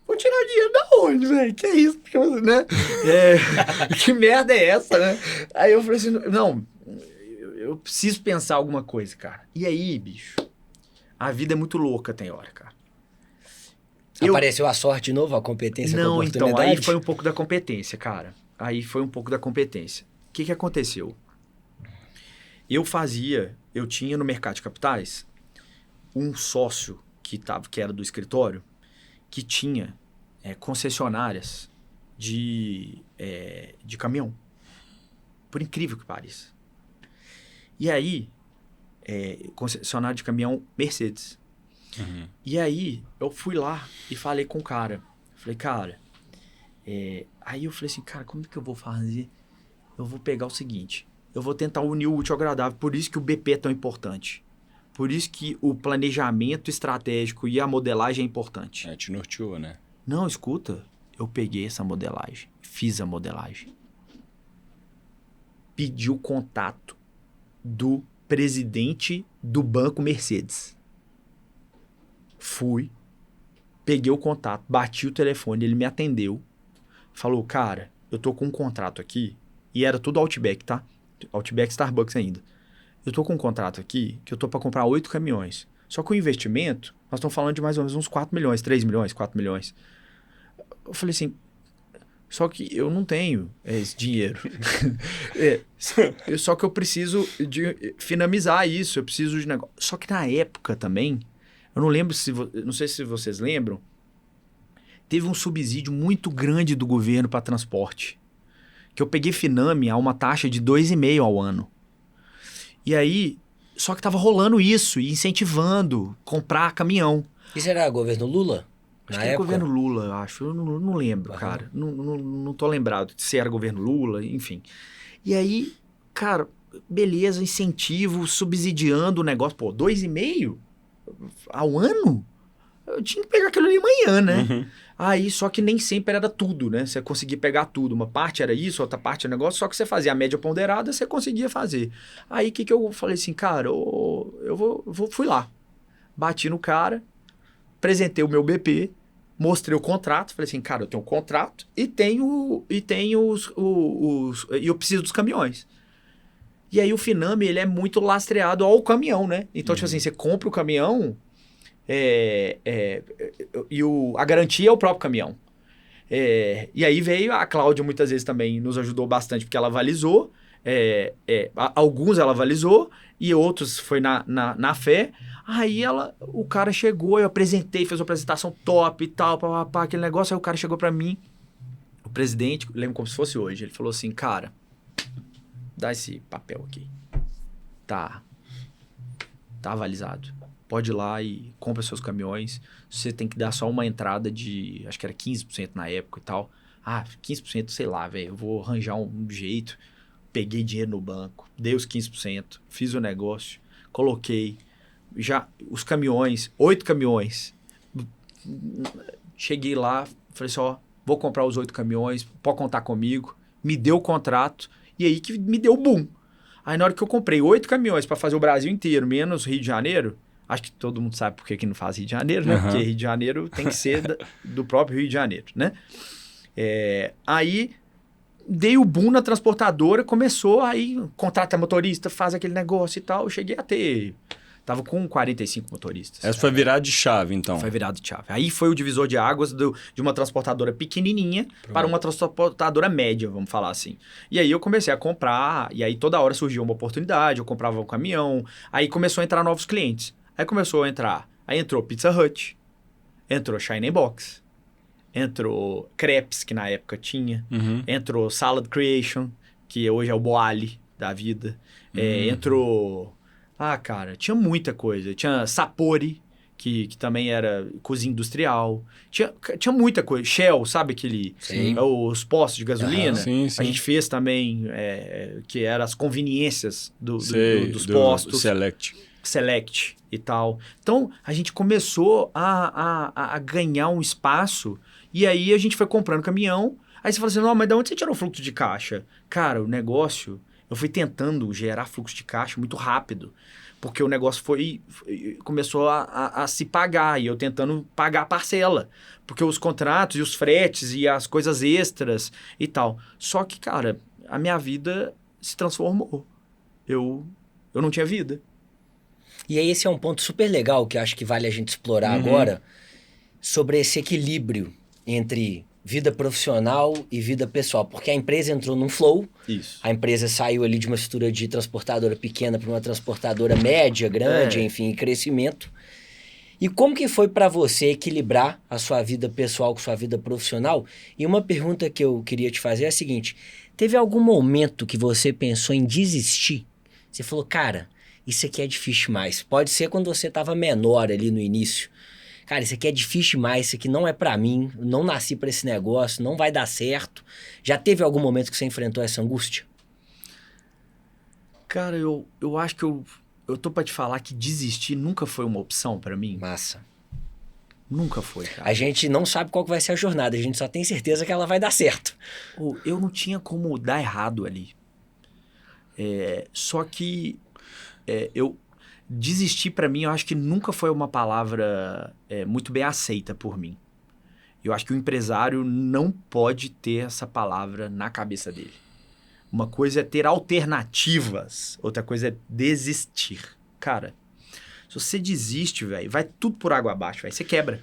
vou tirar dinheiro da onde, velho? Que é isso? Né? Que merda é essa, né? Aí eu falei assim, não, eu preciso pensar alguma coisa, cara. E aí, bicho, a vida é muito louca, tem hora, cara. Apareceu a sorte de novo, a competência com a oportunidade? Então, aí foi um pouco da competência, cara. O que aconteceu? Eu tinha no mercado de capitais um sócio que era do escritório, que tinha concessionárias de caminhão. Por incrível que pareça. E aí, concessionário de caminhão Mercedes. Uhum. E aí, eu fui lá e falei com o cara. Falei, cara... Aí eu falei assim, cara, como é que eu vou fazer? Eu vou pegar o seguinte, eu vou tentar unir o útil ao agradável, por isso que o BP é tão importante. Por isso que o planejamento estratégico e a modelagem é importante. Te norteou, né? Não, escuta, eu peguei essa modelagem, fiz a modelagem. Pedi o contato do presidente do Banco Mercedes. Fui, peguei o contato, bati o telefone, ele me atendeu. Falou, cara, eu tô com um contrato aqui, e era tudo Outback, tá? Outback Starbucks ainda. Eu tô com um contrato aqui, que eu tô pra comprar 8 caminhões. Só que o investimento, nós estamos falando de mais ou menos uns 4 milhões, 3 milhões, 4 milhões. Eu falei assim, só que eu não tenho esse dinheiro. Só que eu preciso de finalizar isso, eu preciso de negócio. Só que na época também, eu não lembro não sei se vocês lembram, teve um subsídio muito grande do governo para transporte. Que eu peguei Finame a uma taxa de 2,5 ao ano. E aí, só que tava rolando isso e incentivando comprar caminhão. Isso era governo Lula? Acho que era governo Lula, eu acho. Eu não lembro, cara. Não tô lembrado se era governo Lula, enfim. E aí, cara, beleza, incentivo, subsidiando o negócio. Pô, 2,5 ao ano? Eu tinha que pegar aquilo ali amanhã, né? Uhum. Aí, só que nem sempre era tudo, né? Você conseguia pegar tudo. Uma parte era isso, outra parte era negócio. Só que você fazia a média ponderada, você conseguia fazer. Aí, o que eu falei assim, cara, fui lá. Bati no cara, apresentei o meu BP, mostrei o contrato. Falei assim, cara, eu tenho um contrato e eu preciso dos caminhões. E aí, o Finame, ele é muito lastreado ao caminhão, né? Então, tipo assim, você compra o caminhão... a garantia é o próprio caminhão. E aí veio a Cláudia, muitas vezes também nos ajudou bastante, porque ela avalizou, alguns ela avalizou e outros foi na fé. Aí o cara chegou, eu apresentei, fez uma apresentação top e tal, aquele negócio. Aí o cara chegou pra mim, o presidente, lembro como se fosse hoje, ele falou assim, cara, dá esse papel aqui, tá avalizado. Pode ir lá e compra seus caminhões. Você tem que dar só uma entrada de... Acho que era 15% na época e tal. 15%, sei lá, velho. Eu vou arranjar um jeito. Peguei dinheiro no banco. Dei os 15%. Fiz o negócio. Coloquei. Já os caminhões. 8 caminhões. Cheguei lá. Falei assim, vou comprar os 8 caminhões. Pode contar comigo. Me deu o contrato. E aí que me deu o boom. Aí na hora que eu comprei 8 caminhões para fazer o Brasil inteiro, menos Rio de Janeiro... Acho que todo mundo sabe por que não faz Rio de Janeiro, né? Uhum. Porque Rio de Janeiro tem que ser do próprio Rio de Janeiro, né? Aí, dei o boom na transportadora, começou, aí contrata motorista, faz aquele negócio e tal. Eu cheguei a ter... Tava com 45 motoristas. Essa foi virada de chave, então. Foi virada de chave. Aí foi o divisor de águas de uma transportadora pequenininha para uma transportadora média, vamos falar assim. E aí eu comecei a comprar, e aí toda hora surgiu uma oportunidade, eu comprava um caminhão, aí começou a entrar novos clientes. Aí começou a entrar, aí entrou Pizza Hut, entrou Shine Box, entrou Crepes, que na época tinha, entrou Salad Creation, que hoje é o Boali da vida, entrou... cara, tinha muita coisa, tinha Sapori, que também era cozinha industrial, tinha muita coisa, Shell, sabe aquele... Os postos de gasolina, sim. A gente fez também, que eram as conveniências dos postos. Select e tal. Então, a gente começou a ganhar um espaço e aí a gente foi comprando caminhão. Aí você fala assim, não, mas de onde você tirou o fluxo de caixa? Cara, o negócio, eu fui tentando gerar fluxo de caixa muito rápido, porque o negócio começou a se pagar e eu tentando pagar a parcela, porque os contratos e os fretes e as coisas extras e tal. Só que, cara, a minha vida se transformou. Eu não tinha vida. E aí esse é um ponto super legal que eu acho que vale a gente explorar agora, sobre esse equilíbrio entre vida profissional e vida pessoal. Porque a empresa entrou num flow, a empresa saiu ali de uma estrutura de transportadora pequena para uma transportadora média, grande, enfim, em crescimento. E como que foi para você equilibrar a sua vida pessoal com sua vida profissional? E uma pergunta que eu queria te fazer é a seguinte: teve algum momento que você pensou em desistir? Você falou, cara, isso aqui é difícil demais. Pode ser quando você estava menor ali no início. Cara, isso aqui é difícil demais, isso aqui não é pra mim, eu não nasci pra esse negócio, não vai dar certo. Já teve algum momento que você enfrentou essa angústia? Cara, eu acho que eu tô pra te falar que desistir nunca foi uma opção pra mim. Massa. Nunca foi, cara. A gente não sabe qual que vai ser a jornada, a gente só tem certeza que ela vai dar certo. Eu não tinha como dar errado ali. Só que eu desistir pra mim, eu acho que nunca foi uma palavra muito bem aceita por mim. Eu acho que o empresário não pode ter essa palavra na cabeça dele. Uma coisa é ter alternativas, outra coisa é desistir. Cara, se você desiste, velho, vai tudo por água abaixo, velho. Você quebra.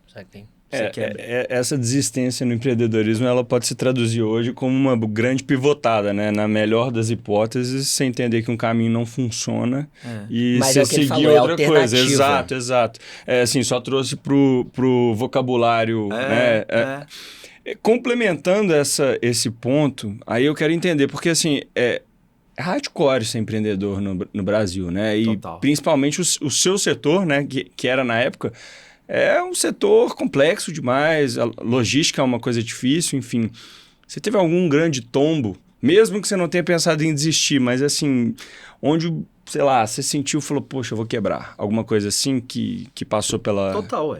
Sabe que tem? Você quebra. Essa desistência no empreendedorismo, ela pode se traduzir hoje como uma grande pivotada, né? Na melhor das hipóteses, você entender que um caminho não funciona e Mas você é o que ele seguir falou, outra coisa. alternativa. Exato. Assim, só trouxe pro vocabulário, né? Complementando esse ponto, aí eu quero entender, porque assim, é hardcore ser empreendedor no Brasil, né? E Total. principalmente o seu setor, né? Que era na época... É um setor complexo demais, a logística é uma coisa difícil, enfim. Você teve algum grande tombo, mesmo que você não tenha pensado em desistir, mas assim, onde, sei lá, você sentiu e falou, poxa, eu vou quebrar. Alguma coisa assim que passou pela... Total,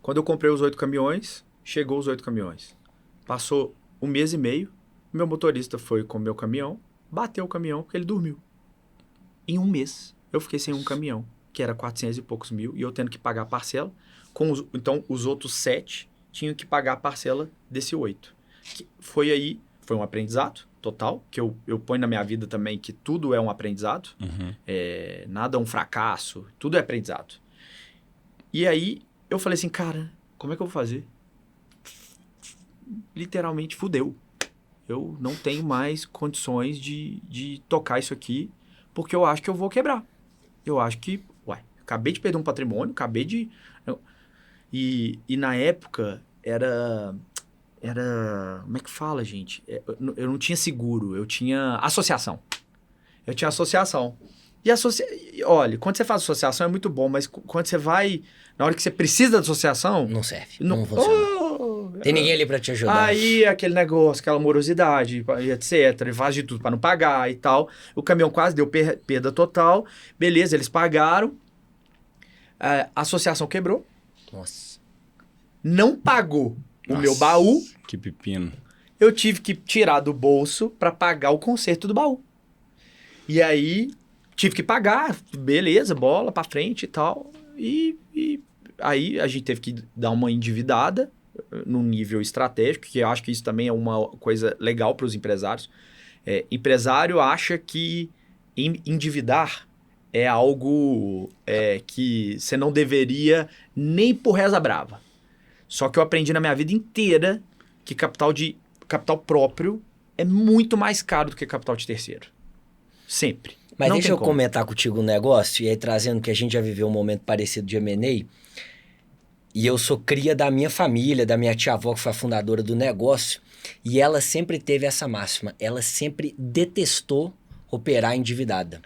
Quando eu comprei os 8 caminhões, chegou os 8 caminhões. Passou 1 mês e meio, meu motorista foi com o meu caminhão, bateu o caminhão porque ele dormiu. Em 1 mês, eu fiquei sem um caminhão, que era 400 e poucos mil, e eu tendo que pagar a parcela. Então, os outros 7 tinham que pagar a parcela desse 8. Foi um aprendizado total, que eu ponho na minha vida também que tudo é um aprendizado. Uhum. Nada é um fracasso, tudo é aprendizado. E aí, eu falei assim, cara, como é que eu vou fazer? Literalmente, fudeu. Eu não tenho mais condições de tocar isso aqui, porque eu acho que eu vou quebrar. Eu acho que, acabei de perder um patrimônio, E na época era... Como é que fala, gente? Eu não tinha seguro, eu tinha associação. E olha, quando você faz associação é muito bom, mas quando você vai... Na hora que você precisa da associação... Não serve, não funciona. Tem ninguém ali pra te ajudar. Aí aquele negócio, aquela morosidade, etc. Ele faz de tudo pra não pagar e tal. O caminhão quase deu perda total. Beleza, eles pagaram. A associação quebrou. Nossa. Não pagou o meu baú. Que pepino. Eu tive que tirar do bolso para pagar o conserto do baú. E aí, tive que pagar. Beleza, bola para frente e tal. E aí, a gente teve que dar uma endividada num nível estratégico, que eu acho que isso também é uma coisa legal para os empresários. Empresário acha que endividar é algo que você não deveria nem por reza brava. Só que eu aprendi na minha vida inteira que capital próprio é muito mais caro do que capital de terceiro. Sempre. Mas não deixa tem eu como. comentar contigo um negócio, e aí trazendo que a gente já viveu um momento parecido de M&A, e eu sou cria da minha família, da minha tia-avó, que foi a fundadora do negócio, e ela sempre teve essa máxima, ela sempre detestou operar endividada.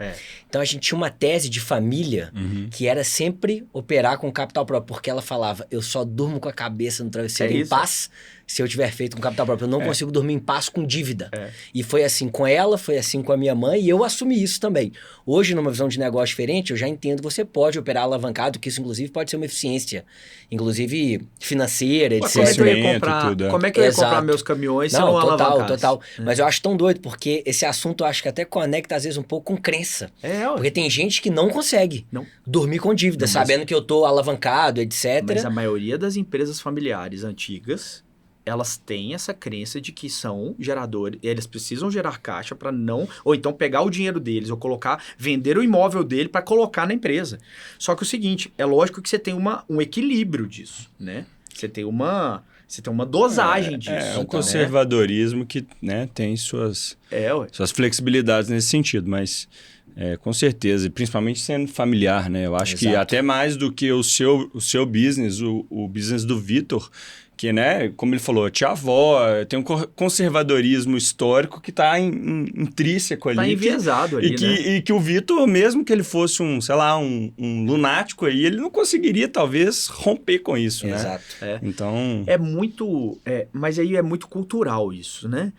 Então a gente tinha uma tese de família que era sempre operar com capital próprio, porque ela falava, eu só durmo com a cabeça no travesseiro em paz se eu tiver feito com capital próprio. Eu não consigo dormir em paz com dívida. E foi assim com ela, foi assim com a minha mãe, e eu assumi isso também. Hoje, numa visão de negócio diferente, eu já entendo que você pode operar alavancado, que isso inclusive pode ser uma eficiência, inclusive financeira, etc. Como é que eu ia comprar, tudo, como é que eu ia comprar meus caminhões se eu não alavancasse? Total. Mas eu acho tão doido, porque esse assunto eu acho que até conecta às vezes um pouco com crença. Porque tem gente que não consegue dormir com dívida, sabendo que eu tô alavancado, etc. Mas a maioria das empresas familiares antigas, elas têm essa crença de que são geradores, eles precisam gerar caixa para não, ou então pegar o dinheiro deles, ou vender o imóvel dele para colocar na empresa. Só que o seguinte, é lógico que você tem um equilíbrio disso, né? Você tem uma dosagem disso. É um conservadorismo que, né, tem suas flexibilidades nesse sentido, mas com certeza, e principalmente sendo familiar, né? Eu acho que até mais do que o seu business, o business do Vitor, que, né, como ele falou, tia-avó, tem um conservadorismo histórico que está intrínseco ali. Está enviesado ali, né? E que o Vitor, mesmo que ele fosse um lunático aí, ele não conseguiria, talvez, romper com isso, né? Exato. Então... Mas aí é muito cultural isso, né?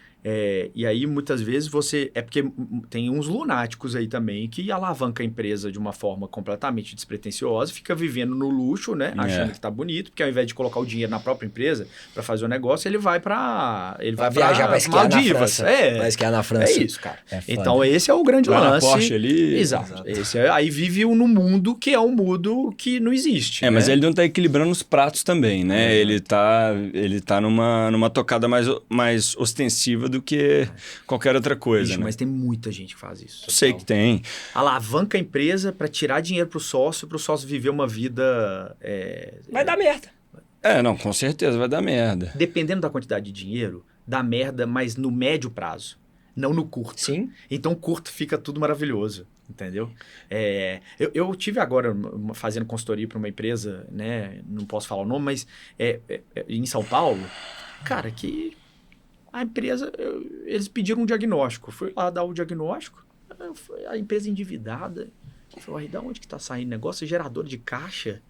E aí, muitas vezes, é porque tem uns lunáticos aí também que alavanca a empresa de uma forma completamente despretensiosa, fica vivendo no luxo, né? Achando que tá bonito, porque ao invés de colocar o dinheiro na própria empresa para fazer o negócio, ele vai para viajar para esquiar na França. Vai esquiar na França. É isso, cara. Então, esse é o grande lance. Na Porsche ali. Exato. Aí vive no mundo que é um mundo que não existe. Mas ele não tá equilibrando os pratos também, né? Ele tá numa tocada mais ostensiva do que qualquer outra coisa. Né? Mas tem muita gente que faz isso. Sei que tem. Alavanca a empresa para tirar dinheiro pro sócio viver uma vida... Vai dar merda. Não, com certeza vai dar merda. Dependendo da quantidade de dinheiro, dá merda, mas no médio prazo, não no curto. Sim. Então, curto fica tudo maravilhoso, entendeu? Eu tive agora fazendo consultoria para uma empresa, né? Não posso falar o nome, mas em São Paulo, cara, que... A empresa, eles pediram um diagnóstico. Fui lá dar o diagnóstico, a empresa endividada. Falei, da onde que tá saindo negócio? Gerador de caixa?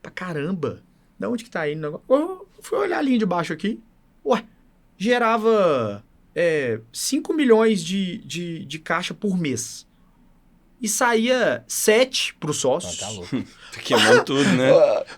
Pra caramba. Da onde que tá indo negócio? Fui olhar a linha de baixo aqui. Gerava 5 milhões de caixa por mês. E saía 7 pro sócio. Tá louco. Queimou tudo, né?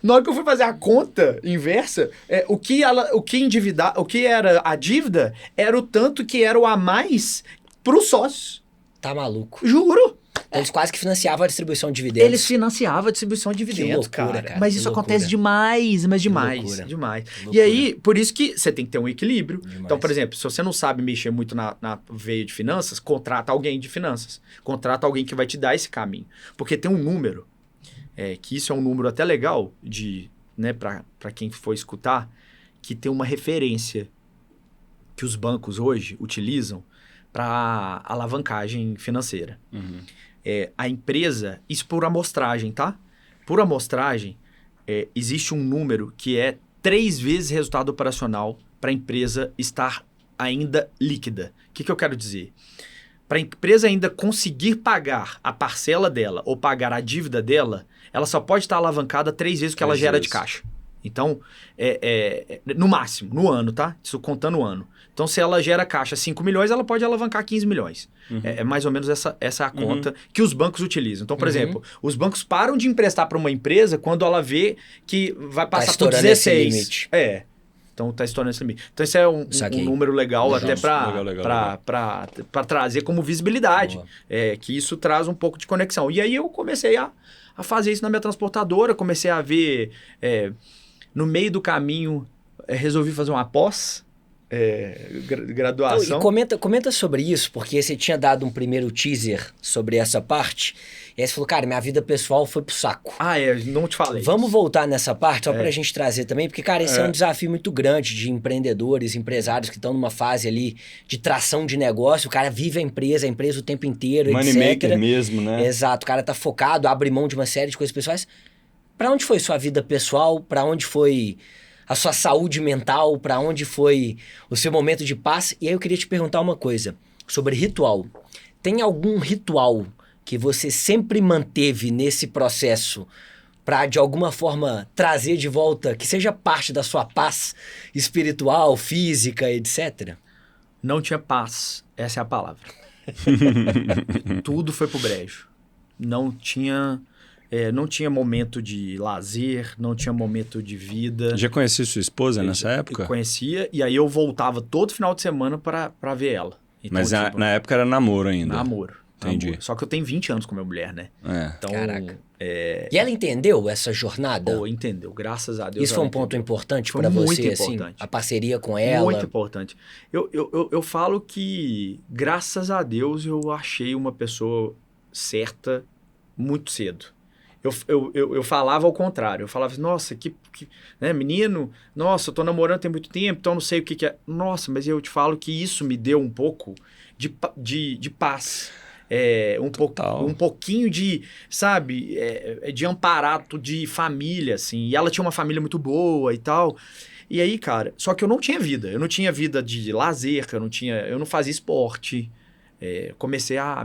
Na hora que eu fui fazer a conta inversa, o que era a dívida era o tanto que era o a mais pro sócio. Tá maluco. Juro. Eles quase que financiavam a distribuição de dividendos. Eles financiavam a distribuição de dividendos, que loucura, cara. Mas isso acontece demais, demais. E aí, por isso que você tem que ter um equilíbrio. Demais. Então, por exemplo, se você não sabe mexer muito na veia de finanças, contrata alguém de finanças. Contrata alguém que vai te dar esse caminho. Porque tem um número, que isso é um número até legal, né, para quem for escutar, que tem uma referência que os bancos hoje utilizam para alavancagem financeira. Uhum. A empresa, isso por amostragem, tá? Por amostragem, existe um número que é 3 vezes resultado operacional para a empresa estar ainda líquida. O que eu quero dizer? Para a empresa ainda conseguir pagar a parcela dela ou pagar a dívida dela, ela só pode estar alavancada 3 vezes o que ela gera de caixa. Então, no máximo, no ano, tá? Isso contando o ano. Então, se ela gera caixa 5 milhões, ela pode alavancar 15 milhões. Uhum. É mais ou menos essa é a conta que os bancos utilizam. Então, por exemplo, os bancos param de emprestar para uma empresa quando ela vê que vai passar por 16. Então, está estourando esse limite. Então, isso é um número legal até para trazer como visibilidade. Que isso traz um pouco de conexão. E aí eu comecei a fazer isso na minha transportadora, comecei a ver... no meio do caminho, resolvi fazer uma pós, graduação. Então, e comenta sobre isso, porque você tinha dado um primeiro teaser sobre essa parte, e aí você falou, cara, minha vida pessoal foi pro saco. Não te falei. Vamos voltar nessa parte, só pra gente trazer também, porque, cara, esse é um desafio muito grande de empreendedores, empresários que estão numa fase ali de tração de negócio, o cara vive a empresa o tempo inteiro, Moneymaker mesmo, né? Exato, o cara tá focado, abre mão de uma série de coisas pessoais. Pra onde foi sua vida pessoal? Pra onde foi a sua saúde mental? Pra onde foi o seu momento de paz? E aí eu queria te perguntar uma coisa sobre ritual. Tem algum ritual que você sempre manteve nesse processo pra, de alguma forma, trazer de volta, que seja parte da sua paz espiritual, física, etc? Não tinha paz. Essa é a palavra. Tudo foi pro brejo. Não tinha momento de lazer, não tinha momento de vida. Já conhecia sua esposa nessa época? Eu conhecia, e aí eu voltava todo final de semana para ver ela. Então, mas na época era namoro ainda? Namoro. Entendi. Só que eu tenho 20 anos com minha mulher, né? Então, caraca. E ela entendeu essa jornada? Entendeu, graças a Deus. Isso foi um ponto importante para você, assim? A parceria com ela? Muito importante. Eu falo que, graças a Deus, eu achei uma pessoa certa muito cedo. eu falava ao contrário. Eu falava assim, nossa, né, menino, nossa, eu tô namorando tem muito tempo, então eu não sei o que é. Nossa, mas eu te falo que isso me deu um pouco de paz. Um pouquinho de, sabe, de amparato de família, assim. E ela tinha uma família muito boa e tal. E aí, cara, só que eu não tinha vida. Eu não tinha vida de lazer, eu não fazia esporte.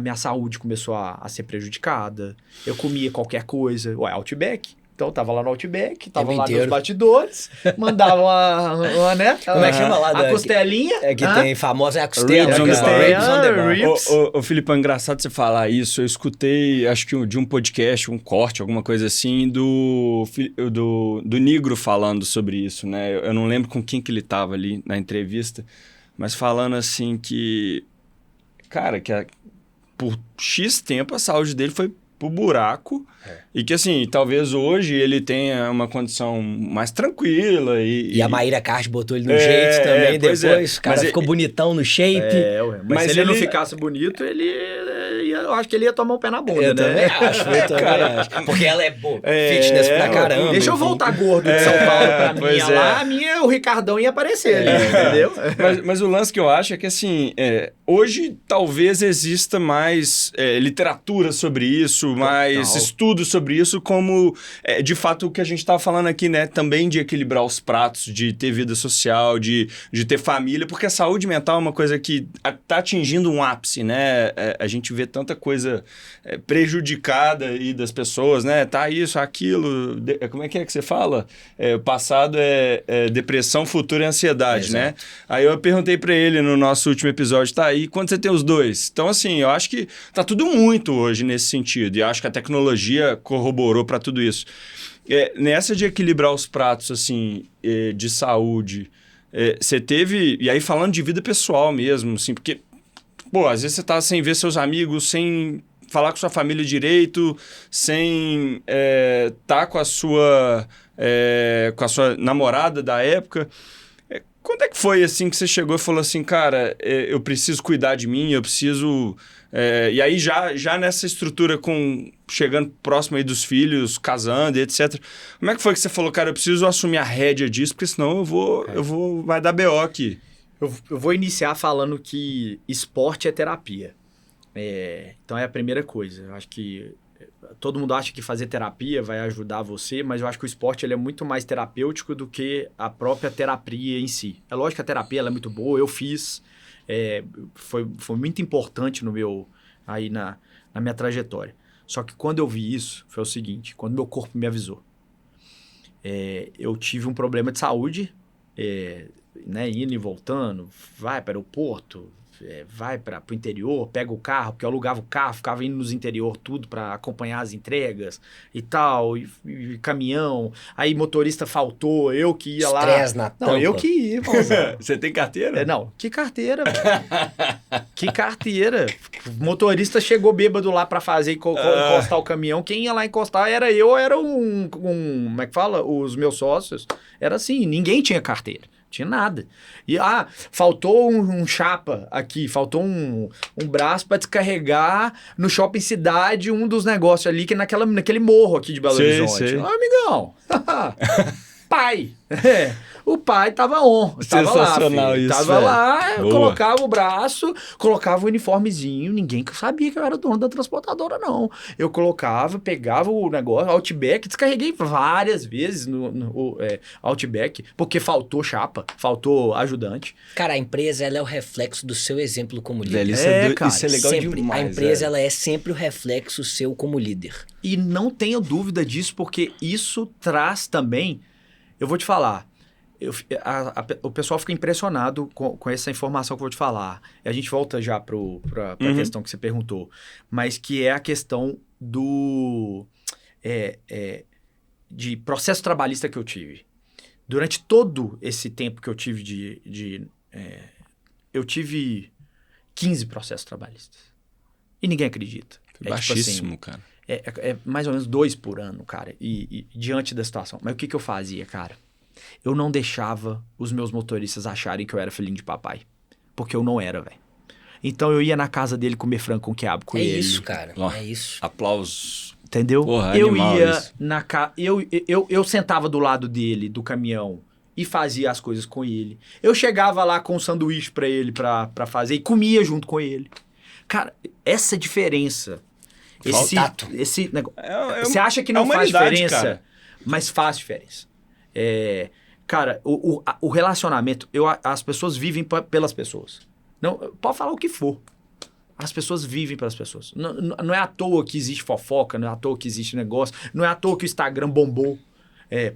Minha saúde começou a ser prejudicada. Eu comia qualquer coisa. Outback. Então, eu tava lá no Outback, tava lá nos bastidores, mandava uma né? Como é que chama lá? A costelinha. Que tem famosa a costela. Ribs on the bone. Ô, Felipe, é engraçado você falar isso. Eu escutei, acho que de um podcast, um corte, alguma coisa assim, do Nigro falando sobre isso, né? Eu não lembro com quem que ele tava ali na entrevista, mas falando assim que, cara, por X tempo a saúde dele foi pro buraco, e que assim, talvez hoje ele tenha uma condição mais tranquila. E a Maíra Card botou ele no jeito também depois, o cara ficou bonitão no shape. Mas se ele não ficasse bonito, eu acho que ele ia tomar um pé na bunda, eu né? Eu também acho. Porque ela é fitness pra caramba. Deixa eu voltar gordo de São Paulo pra minha lá, o Ricardão ia aparecer ali, entendeu? Mas o lance que eu acho é que assim, hoje talvez exista mais literatura sobre isso, mais estudos sobre isso, como de fato o que a gente estava falando aqui, né? Também de equilibrar os pratos, de ter vida social, de ter família, porque a saúde mental é uma coisa que está atingindo um ápice, né? A gente vê tanta coisa prejudicada aí das pessoas, né? Tá isso, aquilo, como é que você fala? O passado é depressão, futuro é ansiedade, né? Aí eu perguntei para ele no nosso último episódio, tá aí, quando você tem os dois? Então, assim, eu acho que tá tudo muito hoje nesse sentido, e eu acho que a tecnologia corroborou para tudo isso. Nessa de equilibrar os pratos, assim, de saúde, você teve... E aí falando de vida pessoal mesmo, assim, porque, pô, às vezes você tá sem ver seus amigos, sem falar com sua família direito, sem tá com a sua namorada da época. Quando é que foi, assim, que você chegou e falou assim, cara, eu preciso cuidar de mim, eu preciso... e aí já nessa estrutura chegando próximo aí dos filhos, casando e etc. Como é que foi que você falou, cara, eu preciso assumir a rédea disso, porque senão vai dar BO aqui. Eu vou iniciar falando que esporte é terapia. Então é a primeira coisa. Eu acho que todo mundo acha que fazer terapia vai ajudar você, mas eu acho que o esporte ele é muito mais terapêutico do que a própria terapia em si. É lógico que a terapia ela é muito boa, eu fiz... foi muito importante na minha trajetória. Só que quando eu vi isso, foi o seguinte, quando meu corpo me avisou. Eu tive um problema de saúde, né, indo e voltando, vai para o aeroporto, vai para o interior, pega o carro, porque eu alugava o carro, ficava indo nos interior tudo para acompanhar as entregas e tal, e caminhão, aí motorista faltou, eu que ia lá. Estresse na tampa. Não, eu que ia, Você tem carteira? Não, que carteira, velho. Que carteira. O motorista chegou bêbado lá para fazer encostar o caminhão, quem ia lá encostar era eu, era como é que fala? Os meus sócios. Era assim, ninguém tinha carteira. Tinha nada. E, faltou um chapa aqui, faltou um braço para descarregar no Shopping Cidade um dos negócios ali, que é naquele morro aqui de Belo Horizonte. Sei. Amigão, pai. O pai tava Sensacional lá, filho. Isso, tava lá, eu Boa. colocava o braço, colocava o uniformezinho, ninguém sabia que eu era dono da transportadora, não. Eu pegava o negócio, Outback, descarreguei várias vezes no Outback, porque faltou chapa, faltou ajudante. Cara, a empresa ela é o reflexo do seu exemplo como líder. Velho, cara, isso é legal sempre, demais. a empresa ela é sempre o reflexo seu como líder. E não tenha dúvida disso, porque isso traz também, eu vou te falar, o pessoal fica impressionado com essa informação que eu vou te falar. E a gente volta já para a questão que você perguntou. Mas que é a questão de processo trabalhista que eu tive. Durante todo esse tempo que eu tive eu tive 15 processos trabalhistas. E ninguém acredita. Baixíssimo, tipo assim, cara. É mais ou menos 2 por ano, cara. E diante da situação. Mas o que eu fazia, cara? Eu não deixava os meus motoristas acharem que eu era filhinho de papai. Porque eu não era, velho. Então eu ia na casa dele comer frango com quiabo com ele. É isso, cara. É isso. Aplausos Entendeu? Porra, eu animal ia isso. eu sentava do lado dele, do caminhão, e fazia as coisas com ele. Eu chegava lá com um sanduíche pra ele pra fazer e comia junto com ele. Cara, essa diferença. Tato. Esse negócio. É Você acha que não a faz humanidade, diferença? cara. Mas faz diferença. Cara, o relacionamento, as pessoas vivem pelas pessoas. Não, pode falar o que for. As pessoas vivem pelas pessoas. Não é à toa que existe fofoca, não é à toa que existe negócio, não é à toa que o Instagram bombou.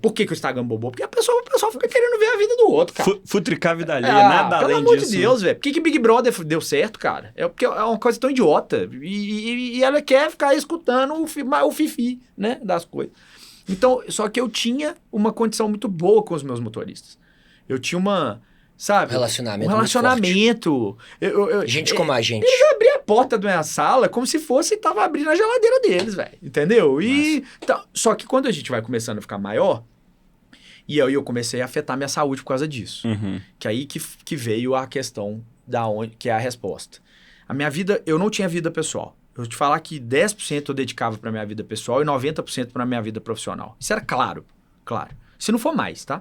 Por que o Instagram bombou? Porque o pessoal fica querendo ver a vida do outro, cara. Futricar a vida alheia, nada Pelo além amor disso. de Deus, velho. Por que Big Brother deu certo, cara? É porque é uma coisa tão idiota. E ela quer ficar escutando o fifi, né, das coisas. Então, só que eu tinha uma condição muito boa com os meus motoristas. Eu tinha sabe? Relacionamento Um relacionamento. Gente como a gente. Eles abriam a porta da minha sala como se fosse tava abrindo a geladeira deles, velho. Entendeu? Então, só que quando a gente vai começando a ficar maior, e aí eu comecei a afetar minha saúde por causa disso. Uhum. Que aí que veio a questão que é a resposta. A minha vida, eu não tinha vida pessoal. Eu te falar que 10% eu dedicava pra minha vida pessoal e 90% pra minha vida profissional. Isso era claro. Se não for mais, tá?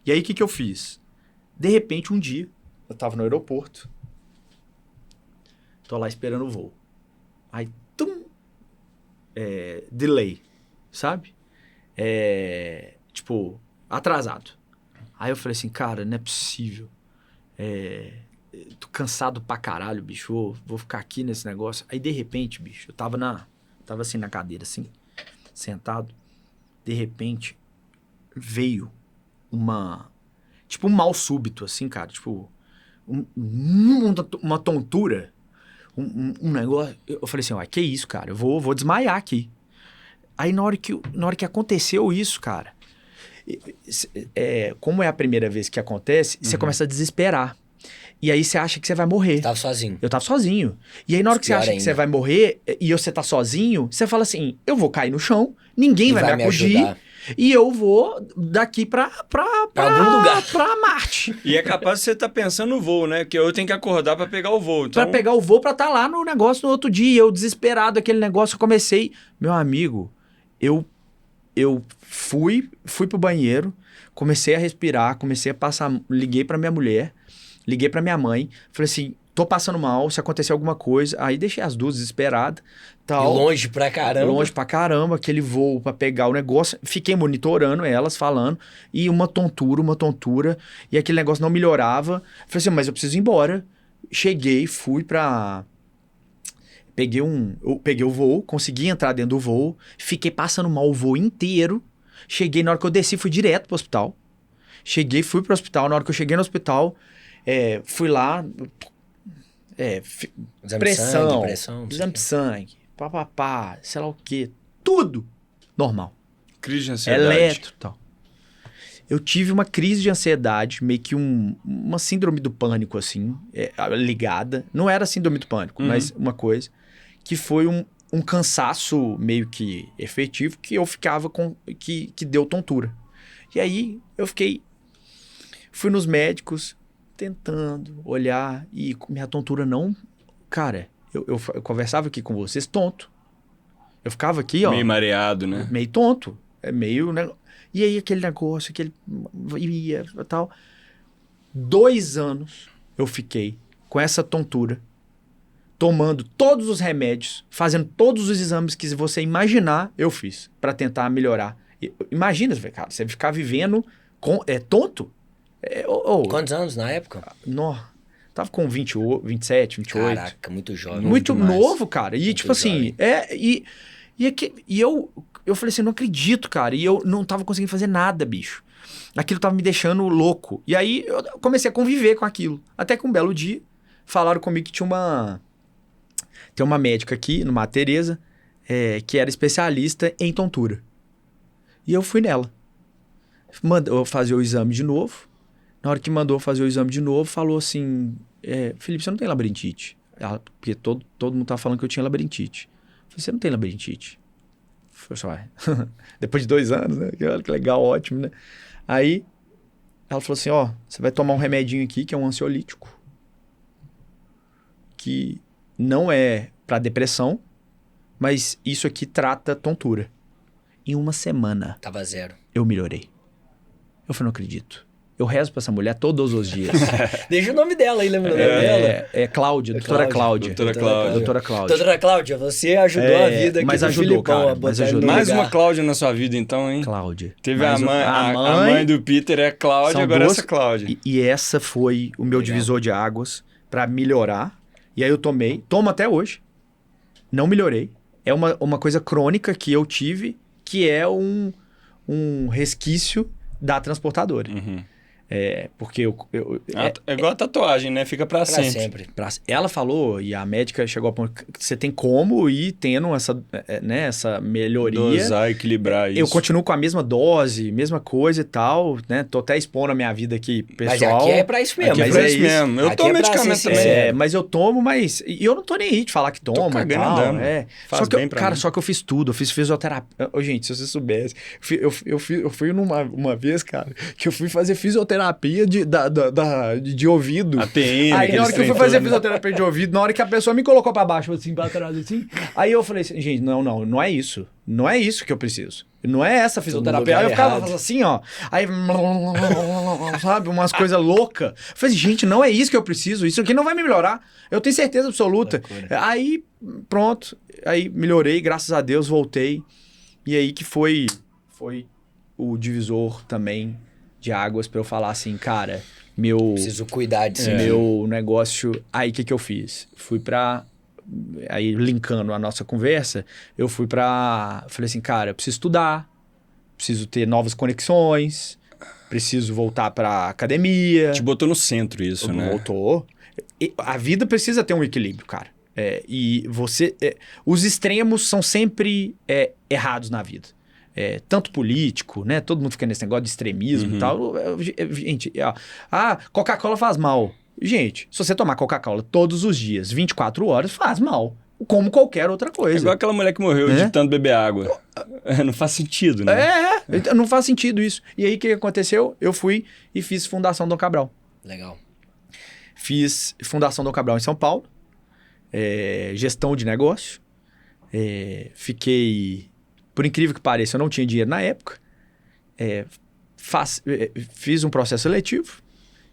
E aí, o que eu fiz? De repente, um dia, eu tava no aeroporto. Tô lá esperando o voo. Aí, delay, sabe? Tipo, atrasado. Aí eu falei assim, cara, não é possível. Tô cansado pra caralho, bicho. Vou ficar aqui nesse negócio. Aí, de repente, bicho, eu tava assim na cadeira, assim, sentado. De repente, veio tipo um mal súbito, assim, cara. Tipo, uma tontura. Um negócio. Eu falei assim, ó, que isso, cara? Eu vou desmaiar aqui. Aí, na hora que aconteceu isso, cara, como é a primeira vez que acontece, você começa a desesperar. E aí você acha que você vai morrer. Tava sozinho. Eu tava sozinho. E aí na hora que você acha que você vai morrer e você tá sozinho, você fala assim, eu vou cair no chão, ninguém vai me acudir. ajudar. E eu vou daqui pra algum lugar. Pra Marte. E é capaz de você estar pensando no voo, né? Que eu tenho que acordar pra pegar o voo. Então... Pra pegar o voo pra estar lá no negócio no outro dia. Eu desesperado, aquele negócio, eu comecei... Meu amigo, eu fui pro banheiro, comecei a respirar, comecei a passar... Liguei pra minha mulher, liguei pra minha mãe, falei assim, tô passando mal, se acontecer alguma coisa... Aí deixei as duas desesperadas. Tal. E longe pra caramba. Longe pra caramba, aquele voo pra pegar o negócio. Fiquei monitorando elas, falando. E uma tontura. E aquele negócio não melhorava. Falei assim, mas eu preciso ir embora. Cheguei, fui pra... Eu peguei o voo, consegui entrar dentro do voo. Fiquei passando mal o voo inteiro. Cheguei, na hora que eu desci, fui direto pro hospital. Cheguei, fui pro hospital. Na hora que eu cheguei no hospital, fui lá... pressão, exame de sangue, papapá, sei lá o quê, tudo normal. Crise de ansiedade. Eletro e tal. Eu tive uma crise de ansiedade, meio que uma síndrome do pânico, assim, ligada. Não era síndrome do pânico, mas uma coisa, que foi um cansaço meio que efetivo, que eu ficava que deu tontura. E aí, fui nos médicos, tentando olhar, e minha tontura não... Cara, eu conversava aqui com vocês tonto. Eu ficava aqui, ó... Meio mareado, né? Meio tonto. Meio... Né? E aí aquele negócio, ia tal. 2 anos eu fiquei com essa tontura, tomando todos os remédios, fazendo todos os exames que você imaginar, eu fiz, pra tentar melhorar. Imagina, cara, você ficar vivendo tonto. Quantos anos na época? Tava com 27, 28. Caraca, muito jovem. Muito demais. novo, cara. E muito tipo assim, eu falei assim, não acredito, cara. E eu não tava conseguindo fazer nada, bicho. Aquilo tava me deixando louco. E aí eu comecei a conviver com aquilo. Até que um belo dia, falaram comigo que tem uma médica aqui, no Mater Teresa, que era especialista em tontura. E eu fui nela. Mandou fazer o exame de novo. Na hora que mandou fazer o exame de novo, falou assim, Felipe, você não tem labirintite? Porque todo mundo tava falando que eu tinha labirintite. Eu falei, você não tem labirintite? Eu falei, depois de 2 anos, né? Que legal, ótimo, né? Aí, ela falou assim, você vai tomar um remedinho aqui, que é um ansiolítico, que não é para depressão, mas isso aqui trata tontura. Em uma semana, Tava 0. eu melhorei. Eu falei, não acredito. Eu rezo pra essa mulher todos os dias. Deixa o nome dela aí, lembra o nome dela? É Cláudia, doutora Cláudia. Doutora Cláudia, você ajudou a vida aqui mas do ajudou, Filipão cara, a botar mas ele no ajudou. Mais lugar. uma Cláudia na sua vida, então, hein? Cláudia. Teve Mas a mãe do Peter é Cláudia, São agora duas- essa Cláudia. E essa foi o meu divisor de águas pra melhorar. E aí eu tomo até hoje. Não melhorei. É uma coisa crônica que eu tive, que é um resquício da transportadora. Uhum. Porque É igual a tatuagem, né? Fica pra Pra sempre. sempre. ela falou, e a médica chegou ao ponto que você tem como ir tendo essa melhoria. Dosar, equilibrar isso. Eu continuo com a mesma dose, mesma coisa e tal, né? Tô até expondo a minha vida aqui Mas pessoal. aqui é pra isso mesmo. Aqui é mas pra é isso isso. mesmo. Eu Aqui tomo é pra medicamento ser também. sincero. Mas eu tomo, mas... E eu não tô nem aí de falar que toma e cagando tal. andando. Faz Só que bem pra cara, mim. só que eu fiz tudo. Eu fiz fisioterapia. Gente, se você soubesse. Eu fui uma vez, cara, que eu fui fazer fisioterapia de ouvido. ATM, Aí na hora que eu fui aqueles fazer trem todo, né? fisioterapia de ouvido, na hora que a pessoa me colocou pra baixo, assim, pra trás, assim, aí eu falei assim, gente, não é isso. Não é isso que eu preciso. Não é essa fisioterapia. lugar Aí eu ficava errado. assim, ó. Aí, sabe, umas coisas loucas. Eu falei, gente, não é isso que eu preciso. Isso aqui não vai me melhorar. Eu tenho certeza absoluta. Loucura. Aí, pronto. Aí melhorei, graças a Deus, voltei. E aí que foi o divisor também de águas pra eu falar assim, cara, Preciso cuidar de si. meu negócio... Aí, o que eu fiz? Fui pra... Aí, linkando a nossa conversa, eu fui pra... Falei assim, cara, eu preciso estudar, preciso ter novas conexões, preciso voltar pra academia. Te botou no centro isso, né? Voltou. A vida precisa ter um equilíbrio, cara. E você... os extremos são sempre errados na vida. Tanto político, né? Todo mundo fica nesse negócio de extremismo e tal. Gente, Coca-Cola faz mal. Gente, se você tomar Coca-Cola todos os dias, 24 horas, faz mal. Como qualquer outra É coisa. igual aquela mulher que morreu de tanto beber água. Não faz sentido, né? Não faz sentido isso. E aí, o que aconteceu? Eu fui e fiz Fundação Dom Cabral. Legal. Fiz Fundação Dom Cabral em São Paulo. Gestão de negócio. Fiquei... Por incrível que pareça, eu não tinha dinheiro na época. Fiz um processo seletivo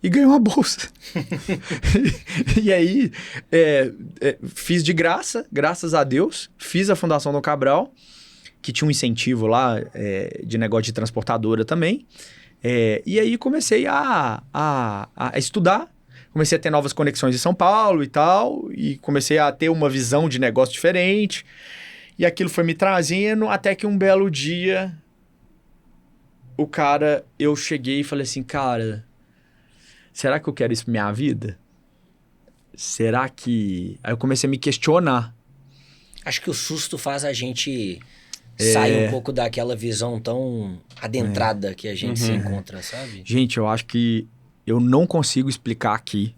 e ganhei uma bolsa. E aí, fiz de graça, graças a Deus. Fiz a Fundação Dom Cabral, que tinha um incentivo lá de negócio de transportadora também. E aí comecei a estudar. Comecei a ter novas conexões em São Paulo e tal. E comecei a ter uma visão de negócio diferente. E aquilo foi me trazendo até que um belo dia, eu cheguei e falei assim, cara, será que eu quero isso pra minha vida? Será que... Aí eu comecei a me questionar. Acho que o susto faz a gente sair um pouco daquela visão tão adentrada que a gente se encontra, sabe? Gente, eu acho que eu não consigo explicar aqui,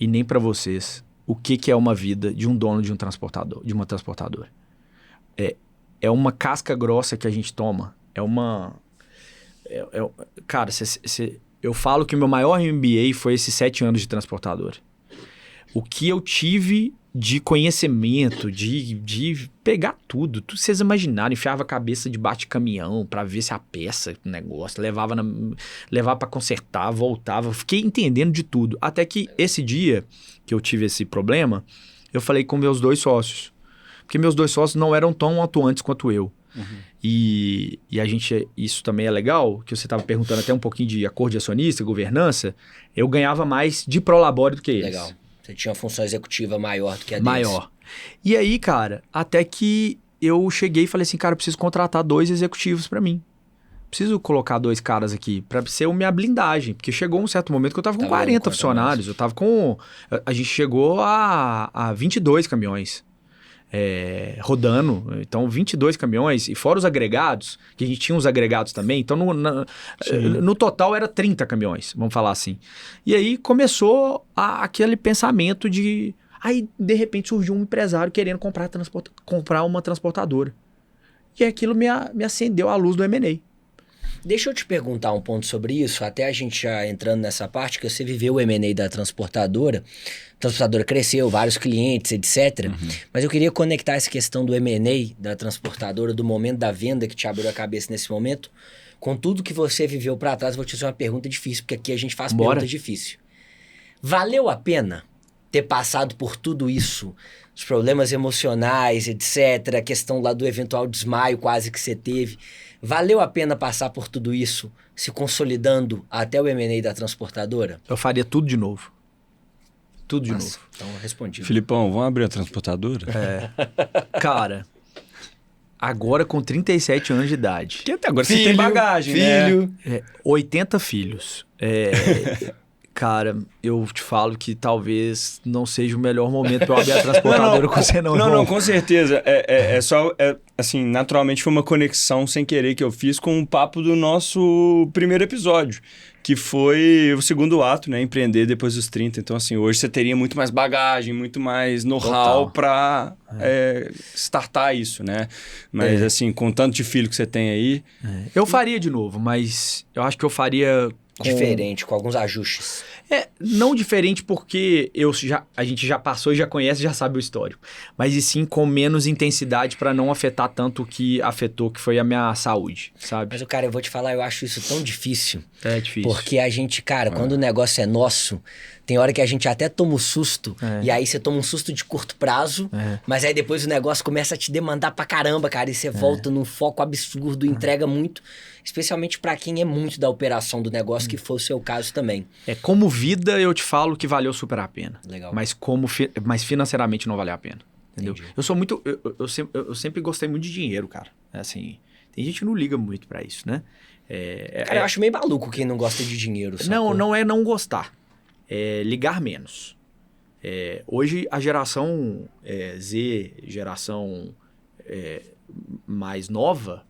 e nem pra vocês, o que é uma vida de um dono de um transportador, de uma transportadora. É uma casca grossa que a gente toma. Cara, eu falo que o meu maior MBA foi esses 7 anos de transportadora. O que eu tive de conhecimento, de pegar tudo vocês imaginaram, enfiava a cabeça debaixo de caminhão pra ver se a peça, o negócio, levava pra consertar, voltava. Fiquei entendendo de tudo. Até que esse dia que eu tive esse problema, eu falei com meus 2 sócios. Porque meus 2 sócios não eram tão atuantes quanto eu. E a gente, isso também é legal, que você estava perguntando até um pouquinho de acordo de acionista, governança, eu ganhava mais de prolabore do que eles. Legal. Você tinha uma função executiva maior do que a deles. Maior. E aí, cara, até que eu cheguei e falei assim, cara, eu preciso contratar 2 executivos para mim. Preciso colocar 2 caras aqui para ser a minha blindagem. Porque chegou um certo momento que eu tava com 40 funcionários. Eu tava com... A gente chegou a 22 caminhões. Rodando, então 22 caminhões, e fora os agregados, que a gente tinha uns agregados também, então no total era 30 caminhões, vamos falar assim. E aí começou aquele pensamento de... Aí, de repente, surgiu um empresário querendo comprar uma transportadora. E aquilo me acendeu a luz do M&A. Deixa eu te perguntar um ponto sobre isso, até a gente já entrando nessa parte, que você viveu o M&A da transportadora. A transportadora cresceu, vários clientes, etc. Mas eu queria conectar essa questão do M&A da transportadora, do momento da venda que te abriu a cabeça nesse momento, com tudo que você viveu para trás. Vou te fazer uma pergunta difícil, porque aqui a gente faz perguntas difíceis. Valeu a pena ter passado por tudo isso? Os problemas emocionais, etc., a questão lá do eventual desmaio quase que você teve. Valeu a pena passar por tudo isso, se consolidando até o M&A da transportadora? Eu faria tudo de novo. Tudo de novo. Então, respondi. Filipão, vamos abrir a transportadora? Cara, agora com 37 anos de idade. Porque até agora você tem bagagem, filho. né? 80 filhos. Cara, eu te falo que talvez não seja o melhor momento pra eu abrir a transportadora com você, não. Não, com certeza. Assim, naturalmente foi uma conexão sem querer que eu fiz com o papo do nosso primeiro episódio, que foi o segundo ato, né? Empreender depois dos 30. Então, assim, hoje você teria muito mais bagagem, muito mais know-how pra startar isso, né? Mas, assim, com tanto de filho que você tem aí... Eu faria de novo, mas eu acho que eu faria... Diferente, com alguns ajustes. Não diferente porque a gente já passou e já conhece, já sabe o histórico. Mas e sim com menos intensidade para não afetar tanto o que afetou, que foi a minha saúde, sabe? Mas, cara, eu vou te falar, eu acho isso tão difícil. É difícil. Porque a gente, cara, quando o negócio é nosso, tem hora que a gente até toma um susto. E aí você toma um susto de curto prazo, mas aí depois o negócio começa a te demandar pra caramba, cara. E você volta num foco absurdo, entrega muito. Especialmente pra quem é muito da operação do negócio, que foi o seu caso também. Como vida, eu te falo que valeu super a pena. Legal. Mas financeiramente não valeu a pena. Entendeu? Entendi. Eu sou muito... Eu sempre gostei muito de dinheiro, cara. Assim, tem gente que não liga muito pra isso, né? Cara, eu acho meio maluco quem não gosta de dinheiro. Sacou? Não é não gostar. É ligar menos. Hoje, a geração Z, geração mais nova...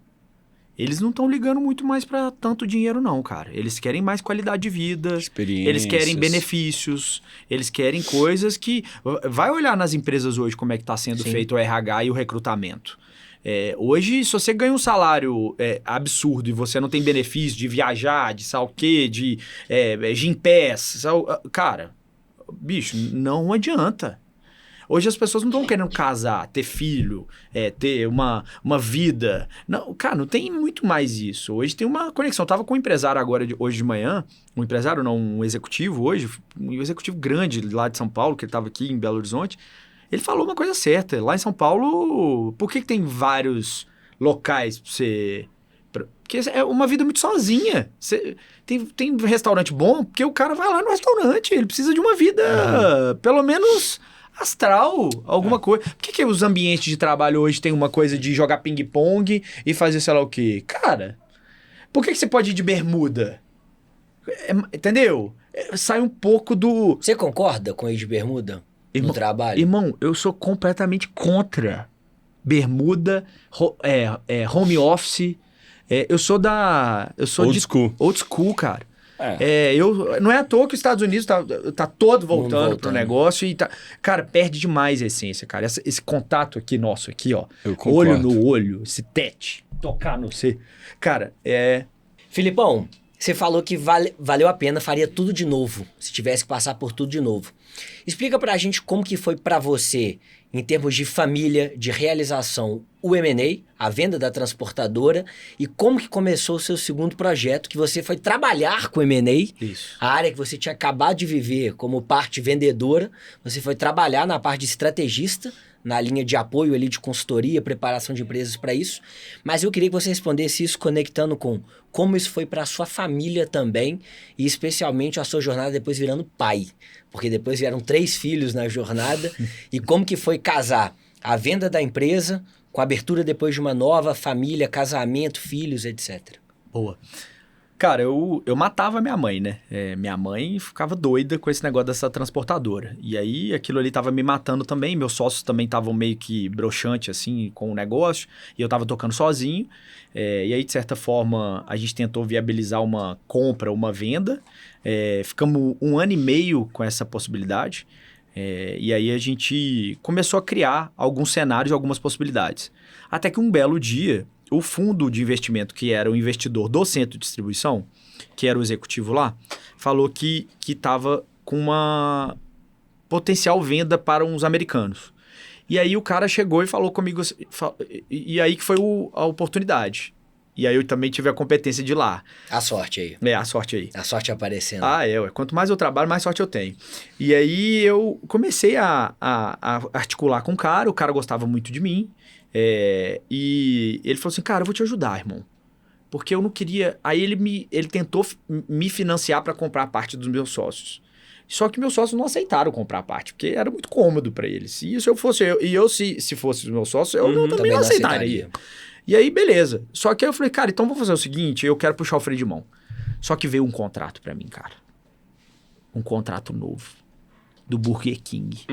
Eles não estão ligando muito mais para tanto dinheiro, não, cara. Eles querem mais qualidade de vida. Experiências. Eles querem benefícios. Eles querem coisas que... Vai olhar nas empresas hoje como é que está sendo feito o RH e o recrutamento. Hoje, se você ganha um salário absurdo e você não tem benefício de viajar, de sabe o quê, de Gympass, cara, bicho, não adianta. Hoje as pessoas não estão querendo casar, ter filho, ter uma vida. Não, cara, não tem muito mais isso. Hoje tem uma conexão. Eu tava com um empresário agora, hoje de manhã, um executivo hoje, um executivo grande lá de São Paulo, que ele estava aqui em Belo Horizonte. Ele falou uma coisa certa. Lá em São Paulo, por que tem vários locais pra você... Porque é uma vida muito sozinha. Tem restaurante bom, porque o cara vai lá no restaurante. Ele precisa de uma vida, pelo menos... astral, alguma coisa. Por que os ambientes de trabalho hoje tem uma coisa de jogar ping-pong e fazer sei lá o quê? Cara, por que você pode ir de bermuda? Entendeu? Sai um pouco do... Você concorda com ir de bermuda no trabalho? Irmão, eu sou completamente contra bermuda, home office. Eu sou Old school. Old school, cara. Não é à toa que os Estados Unidos tá todo voltando pro negócio e tá... Cara, perde demais a essência, cara. Esse contato aqui nosso, aqui, ó. Olho no olho, esse tete, tocar no você. Cara, Filipão, você falou que valeu a pena, faria tudo de novo, se tivesse que passar por tudo de novo. Explica pra gente como que foi pra você, em termos de família, de realização, o M&A, a venda da transportadora, e como que começou o seu segundo projeto, que você foi trabalhar com o M&A, Isso. a área que você tinha acabado de viver como parte vendedora, você foi trabalhar na parte de estrategista, na linha de apoio ali de consultoria, preparação de empresas para isso, mas eu queria que você respondesse isso conectando com como isso foi para a sua família também, e especialmente a sua jornada depois virando pai, porque depois vieram 3 filhos na jornada, e como que foi casar a venda da empresa com a abertura depois de uma nova família, casamento, filhos, etc. Boa. Cara, eu matava minha mãe, né? Minha mãe ficava doida com esse negócio dessa transportadora. E aí, aquilo ali tava me matando também. Meus sócios também estavam meio que broxante, assim, com o negócio. E eu tava tocando sozinho. E aí, de certa forma, a gente tentou viabilizar uma compra, uma venda. Ficamos 1 ano e meio com essa possibilidade. E aí, a gente começou a criar alguns cenários, algumas possibilidades. Até que um belo dia... o fundo de investimento, que era o investidor do centro de distribuição, que era o executivo lá, falou que estava com uma potencial venda para uns americanos. E aí o cara chegou e falou comigo, e aí que foi a oportunidade. E aí eu também tive a competência de ir lá. A sorte aí. A sorte aí. A sorte aparecendo. Ué. Quanto mais eu trabalho, mais sorte eu tenho. E aí eu comecei a articular com o cara gostava muito de mim. E ele falou assim, cara, eu vou te ajudar, irmão. Porque eu não queria... Aí ele tentou me financiar para comprar parte dos meus sócios. Só que meus sócios não aceitaram comprar a parte, porque era muito cômodo para eles. E se eu fosse se fosse os meus sócios, eu também não aceitaria. E aí, beleza. Só que aí eu falei, cara, então vou fazer o seguinte, eu quero puxar o freio de mão. Só que veio um contrato pra mim, cara. Um contrato novo. Do Burger King.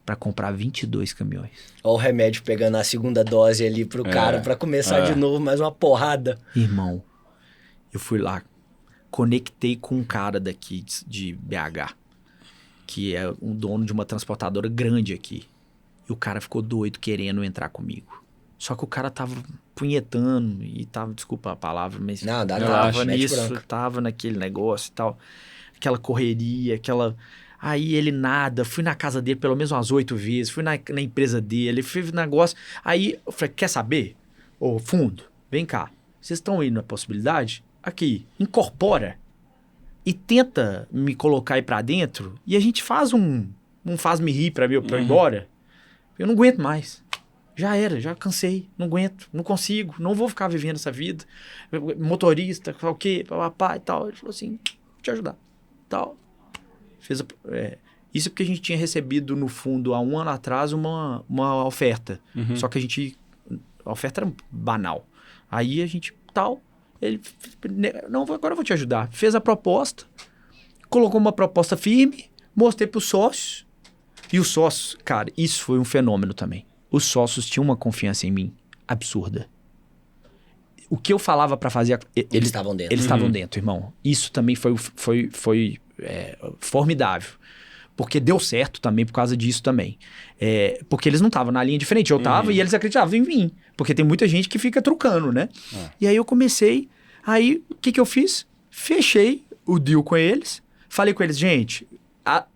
Pra comprar 22 caminhões. Olha o remédio pegando a segunda dose ali pro cara pra começar de novo mais uma porrada. Irmão, eu fui lá, conectei com um cara daqui de BH, que é um dono de uma transportadora grande aqui. E o cara ficou doido querendo entrar comigo. Só que o cara tava punhetando e tava, desculpa a palavra, mas não, tava nisso, tava naquele negócio e tal. Aquela correria, Aí ele nada, fui na casa dele pelo menos umas 8 vezes, fui na empresa dele, fez negócio. Aí eu falei, quer saber? Ô, fundo, vem cá. Vocês estão aí na possibilidade? Aqui, incorpora e tenta me colocar aí pra dentro e a gente faz um faz-me rir pra eu ir embora. Eu não aguento mais. Já era, já cansei, não aguento, não consigo, não vou ficar vivendo essa vida. Motorista, o quê, papá e tal. Ele falou assim, vou te ajudar, tal. Isso porque a gente tinha recebido no fundo há 1 ano atrás uma oferta. Só que a oferta era banal. Aí a gente, ele, não, agora eu vou te ajudar. Fez a proposta, colocou uma proposta firme, mostrei para os sócios. E os sócios, cara, isso foi um fenômeno também. Os sócios tinham uma confiança em mim absurda. O que eu falava para fazer... Eles estavam dentro. Eles estavam dentro, irmão. Isso também foi formidável. Porque deu certo também por causa disso também. Porque eles não estavam na linha de frente. Eu tava e eles acreditavam em mim. Porque tem muita gente que fica trucando, né? E aí eu comecei... Aí, o que eu fiz? Fechei o deal com eles. Falei com eles, gente...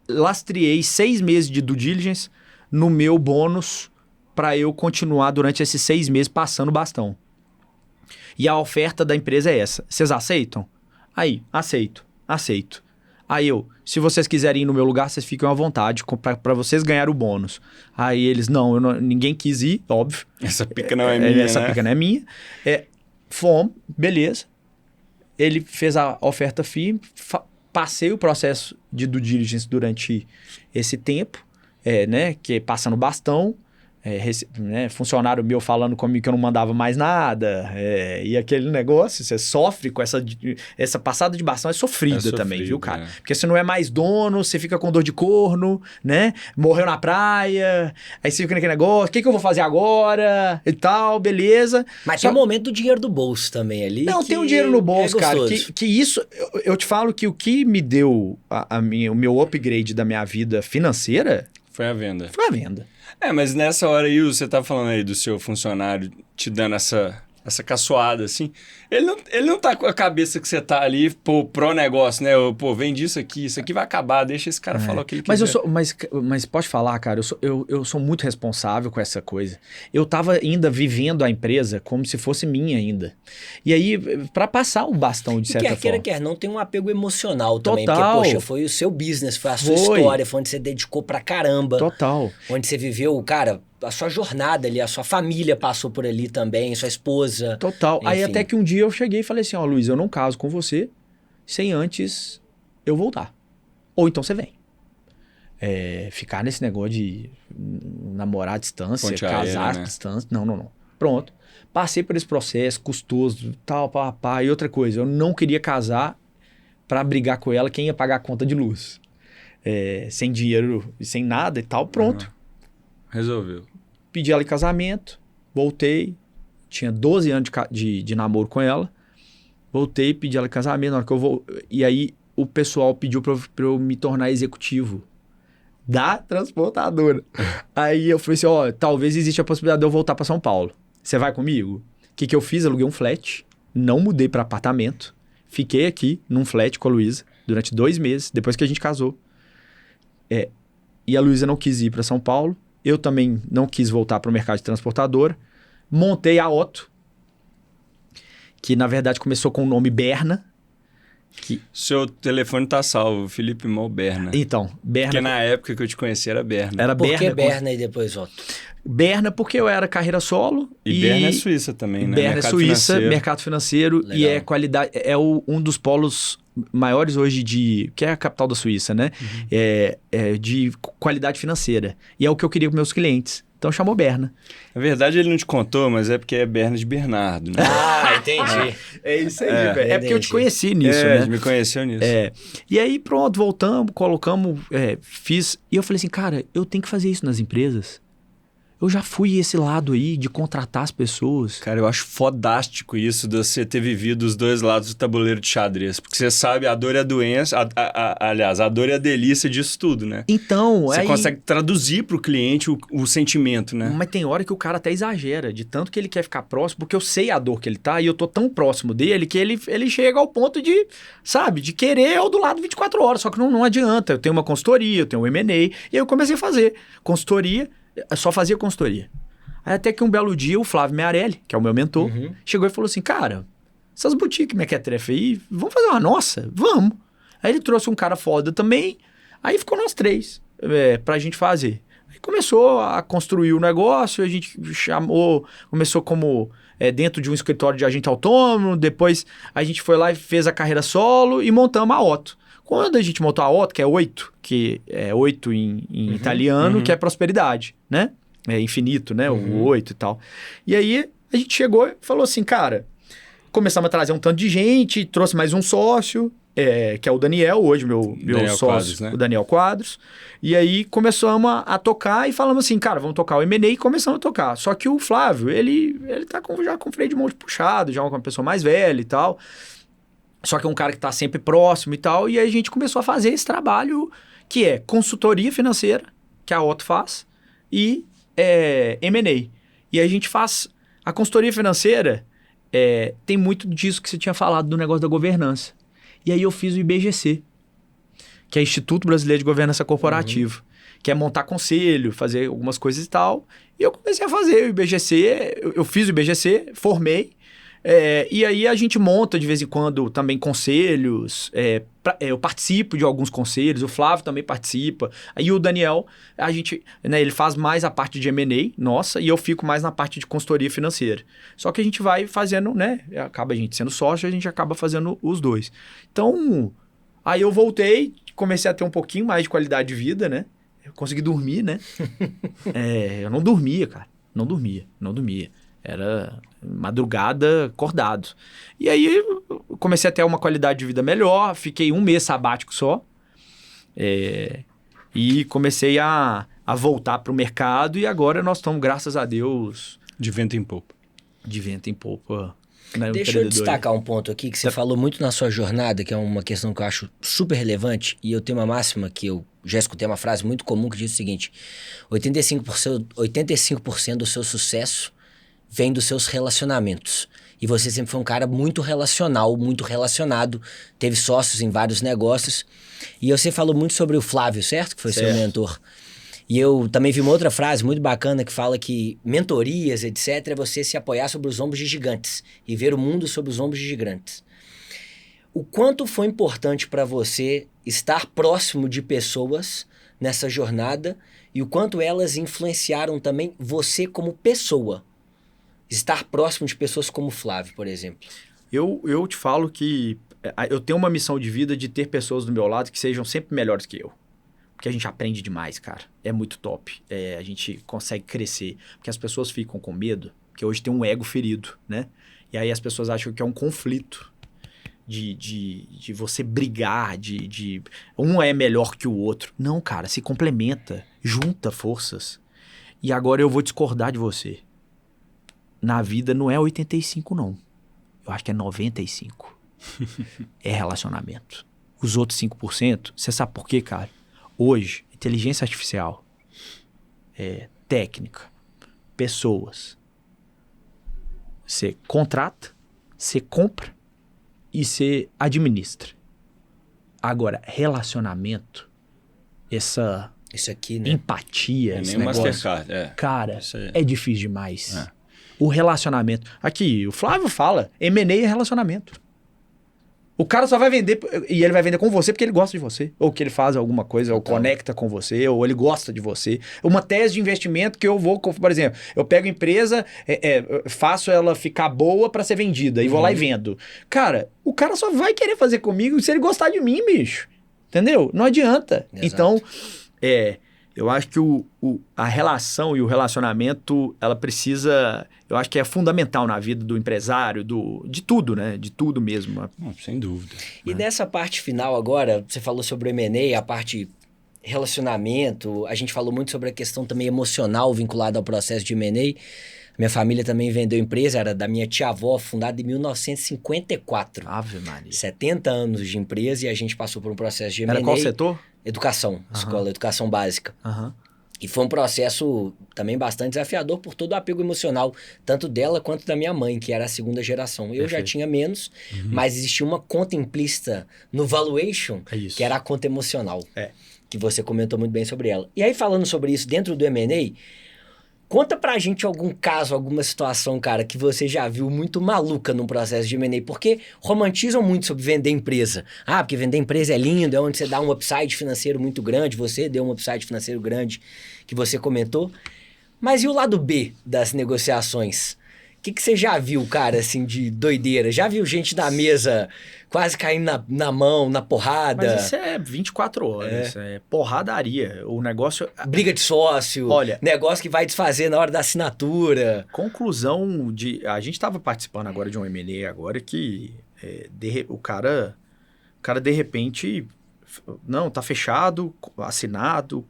Lastreei 6 meses de due diligence no meu bônus para eu continuar durante esses 6 meses passando o bastão. E a oferta da empresa é essa. Vocês aceitam? Aí, aceito. Aí se vocês quiserem ir no meu lugar, vocês ficam à vontade para vocês ganharem o bônus. Aí eles, ninguém quis ir, óbvio. Essa pica não é minha, Essa pica não é minha. Fomos, beleza. Ele fez a oferta firme, passei o processo de due diligence durante esse tempo, que passando bastão, funcionário meu falando comigo que eu não mandava mais nada, e aquele negócio, você sofre com essa passada de bastão, é sofrida também, viu, cara? Porque você não é mais dono, você fica com dor de corno, né? Morreu na praia, aí você fica naquele negócio, o que eu vou fazer agora? E tal, beleza. Mas tem um momento do dinheiro do bolso também ali. Não, tem um dinheiro no bolso, cara, que isso, eu te falo que o que me deu o meu upgrade da minha vida financeira... Foi a venda. Foi a venda. Mas nessa hora aí, você tá falando aí do seu funcionário te dando essa caçoada, assim. Ele não tá com a cabeça que você tá ali, pro negócio, né? Vendi isso aqui vai acabar, deixa esse cara falar o que ele quiser. Mas pode falar, cara, eu sou muito responsável com essa coisa. Eu tava ainda vivendo a empresa como se fosse minha ainda. E aí, pra passar o bastão de certa forma. Quer não, tem um apego emocional também. Total. Porque, foi o seu business, foi a sua história, foi onde você dedicou pra caramba. Total. Onde você viveu, cara... A sua jornada ali, a sua família passou por ali também, sua esposa. Total. Enfim. Aí até que um dia eu cheguei e falei assim, Luiz, eu não caso com você sem antes eu voltar. Ou então você vem. Ficar nesse negócio de namorar à distância, casar à distância. Não. Pronto. Passei por esse processo custoso, tal, papá. E outra coisa, eu não queria casar pra brigar com ela quem ia pagar a conta de luz. Sem dinheiro, sem nada e tal, pronto. Resolveu. Pedi ela em casamento, voltei, tinha 12 anos de namoro com ela, voltei, pedi ela em casamento, na hora que eu vou, e aí o pessoal pediu pra eu me tornar executivo da transportadora. Aí eu falei assim, talvez exista a possibilidade de eu voltar pra São Paulo. Você vai comigo? que eu fiz? Aluguei um flat, não mudei para apartamento, fiquei aqui num flat com a Luísa durante 2 meses, depois que a gente casou. E a Luísa não quis ir para São Paulo, eu também não quis voltar para o mercado de transportadora, montei a Otto, que na verdade começou com o nome Berna. Seu telefone tá salvo, Felipe Mol Berna. Então, Berna... Porque na época que eu te conheci era Berna. Era Por Berna, que Berna e depois Otto? Berna porque eu era carreira solo. E Berna é Suíça também, né? Berna mercado é Suíça, financeiro. mercado financeiro. Legal. E é qualidade... um dos polos maiores hoje que é a capital da Suíça, né? De qualidade financeira. E é o que eu queria com meus clientes. Então chamou Berna. Na verdade, ele não te contou, mas é porque é Berna de Bernardo, né? Entendi. É isso aí, velho. É porque eu te conheci nisso, a né? gente me conheceu nisso. E aí, pronto, voltamos, colocamos, fiz. E eu falei assim, cara, eu tenho que fazer isso nas empresas. Eu já fui esse lado aí de contratar as pessoas. Cara, eu acho fodástico isso de você ter vivido os 2 lados do tabuleiro de xadrez. Porque você sabe a dor e a doença, aliás, a dor e a delícia disso tudo, né? Então, Você aí... consegue traduzir pro cliente o sentimento, né? Mas tem hora que o cara até exagera, de tanto que ele quer ficar próximo, porque eu sei a dor que ele tá e eu tô tão próximo dele que ele chega ao ponto de, sabe, de querer eu do lado 24 horas. Só que não adianta. Eu tenho uma consultoria, eu tenho um M&A, e aí eu comecei a fazer consultoria. Só fazia consultoria. Aí até que um belo dia o Flávio Mearelli, que é o meu mentor, chegou e falou assim, cara, essas boutiques mequetrefe aí, vamos fazer uma nossa? Vamos. Aí ele trouxe um cara foda também, aí ficou nós 3 pra gente fazer. Aí começou a construir o negócio, a gente começou como dentro de um escritório de agente autônomo, depois a gente foi lá e fez a carreira solo e montamos a Otto. Quando a gente montou a Otto, que é 8, que é 8 em italiano, que é prosperidade, né? É infinito, né? O 8 e tal. E aí a gente chegou e falou assim, cara, começamos a trazer um tanto de gente, trouxe mais um sócio, que é o Daniel, hoje meu Daniel sócio, Quadros, né? o Daniel Quadros. E aí começamos a tocar e falamos assim, cara, vamos tocar o M&A e começamos a tocar. Só que o Flávio, ele tá já com freio de mão puxado, já uma pessoa mais velha e tal. Só que é um cara que está sempre próximo e tal. E aí a gente começou a fazer esse trabalho que é consultoria financeira, que a Otto faz, e M&A. E aí a gente faz... A consultoria financeira tem muito disso que você tinha falado do negócio da governança. E aí eu fiz o IBGC, que é Instituto Brasileiro de Governança Corporativa, que é montar conselho, fazer algumas coisas e tal. E eu comecei a fazer o IBGC, eu fiz o IBGC, formei. E aí a gente monta de vez em quando também conselhos, eu participo de alguns conselhos, o Flávio também participa, aí o Daniel, a gente, né, ele faz mais a parte de M&A, nossa, e eu fico mais na parte de consultoria financeira. Só que a gente vai fazendo, né, acaba a gente sendo sócio, a gente acaba fazendo os 2. Então, aí eu voltei, comecei a ter um pouquinho mais de qualidade de vida, né, eu consegui dormir, né, eu não dormia, cara, não dormia. Era madrugada acordado. E aí eu comecei a ter uma qualidade de vida melhor, fiquei 1 mês sabático só. E comecei a voltar para o mercado e agora nós estamos, graças a Deus... De vento em popa. De vento em popa. Deixa eu destacar um ponto aqui que você falou muito na sua jornada, que é uma questão que eu acho super relevante, e eu tenho uma máxima que eu já escutei, uma frase muito comum que diz o seguinte: 85% do seu sucesso vem dos seus relacionamentos. E você sempre foi um cara muito relacional, muito relacionado, teve sócios em vários negócios. E você falou muito sobre o Flávio, certo? Que foi seu mentor. E eu também vi uma outra frase muito bacana que fala que mentorias, etc., é você se apoiar sobre os ombros de gigantes e ver o mundo sobre os ombros de gigantes. O quanto foi importante para você estar próximo de pessoas nessa jornada e o quanto elas influenciaram também você como pessoa? Estar próximo de pessoas como o Flávio, por exemplo. Eu te falo que eu tenho uma missão de vida de ter pessoas do meu lado que sejam sempre melhores que eu. Porque a gente aprende demais, cara. É muito top. A gente consegue crescer. Porque as pessoas ficam com medo, porque hoje tem um ego ferido, né? E aí as pessoas acham que é um conflito de você brigar, um é melhor que o outro. Não, cara, se complementa, junta forças. E agora eu vou discordar de você. Na vida não é 85, não. Eu acho que é 95. É relacionamento. Os outros 5%, você sabe por quê, cara? Hoje, inteligência artificial, técnica, pessoas, Você contrata, você compra e você administra. Agora, relacionamento, essa Isso aqui, né? empatia, É esse nem o negócio, Mastercard, cara, Isso aí. é difícil demais. É. O relacionamento. Aqui, o Flávio fala, M&A é relacionamento. O cara só vai vender, e ele vai vender com você porque ele gosta de você. Ou que ele faz alguma coisa, ou conecta com você, ou ele gosta de você. Uma tese de investimento que eu vou, por exemplo, eu pego a empresa, faço ela ficar boa pra ser vendida, e vou lá e vendo. Cara, o cara só vai querer fazer comigo se ele gostar de mim, bicho. Entendeu? Não adianta. Exato. Então, eu acho que a relação e o relacionamento, ela precisa... Eu acho que é fundamental na vida do empresário, de tudo, né? De tudo mesmo. Sem dúvida. E nessa parte final agora, você falou sobre o M&A, a parte relacionamento, a gente falou muito sobre a questão também emocional vinculada ao processo de M&A. Minha família também vendeu empresa, era da minha tia-avó, fundada em 1954. Ave Maria. 70 anos de empresa e a gente passou por um processo de M&A. Era qual setor? Educação, escola, educação básica. Aham. E foi um processo também bastante desafiador por todo o apego emocional, tanto dela quanto da minha mãe, que era a segunda geração. Eu já tinha menos, mas existia uma conta implícita no valuation, que era a conta emocional, que você comentou muito bem sobre ela. E aí, falando sobre isso dentro do M&A, conta pra gente algum caso, alguma situação, cara, que você já viu muito maluca num processo de M&A, porque romantizam muito sobre vender empresa. Ah, porque vender empresa é lindo, é onde você dá um upside financeiro muito grande, você deu um upside financeiro grande que você comentou. Mas e o lado B das negociações? O que você já viu, cara, assim, de doideira? Já viu gente na mesa quase caindo na mão, na porrada? Mas isso é 24 horas, isso é porradaria. O negócio... Briga de sócio, Olha, negócio que vai desfazer na hora da assinatura. Conclusão de... A gente estava participando agora de um M&A agora que o cara de repente... Não, tá fechado, assinado,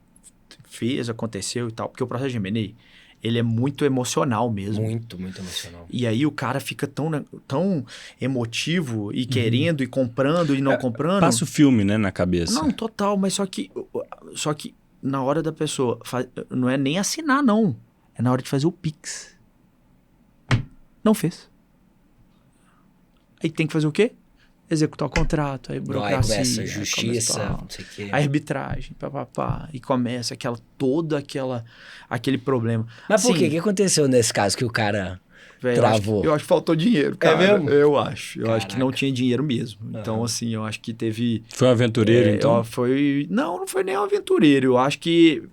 fez, aconteceu e tal. Porque o processo de M&A... Ele é muito emocional mesmo. Muito, muito emocional. E aí o cara fica tão emotivo e querendo e comprando e não comprando. Passa o filme, né, na cabeça. Não, total, mas só que na hora da pessoa, não é nem assinar, não. É na hora de fazer o Pix. Não fez. Aí tem que fazer o quê? Executar o contrato, aí burocracia, aí começa a justiça, não sei o quê. A arbitragem, e começa aquele problema. Mas por Assim, quê? O que aconteceu nesse caso que o cara travou? Eu acho que faltou dinheiro, cara. mesmo? Eu acho. Eu acho que não Caraca. tinha dinheiro mesmo. Então, assim, eu acho que teve... Foi um aventureiro, então? Não foi nem um aventureiro. Eu acho que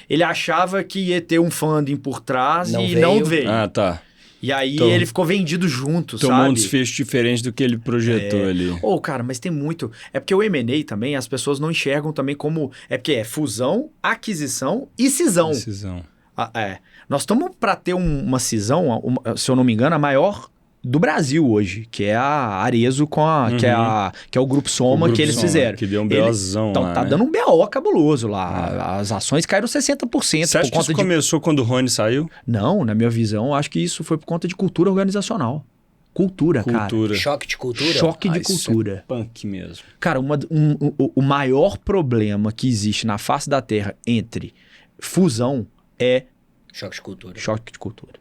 ele achava que ia ter um funding por trás Não e veio. não veio. Ah, tá. E aí Então, ele ficou vendido junto, Tomou sabe? um desfecho diferente do que ele projetou ali. Cara, mas tem muito... É porque o M&A também, as pessoas não enxergam também como... É porque é fusão, aquisição e cisão. Decisão. Nós estamos para ter uma cisão, se eu não me engano, a maior do Brasil hoje, que é a Arezzo que é o Grupo Soma, O Grupo que eles Soma, fizeram. que deu um BOzão Então, lá, tá né? dando um BO cabuloso lá. As ações caíram 60% Você acha por que conta isso de... começou quando o Rony saiu? Não, na minha visão, eu acho que isso foi por conta de cultura organizacional. Cultura, cara. Choque de cultura? Choque de Isso cultura. é punk mesmo. Cara, o maior problema que existe na face da Terra entre fusão é Choque de cultura. choque de cultura.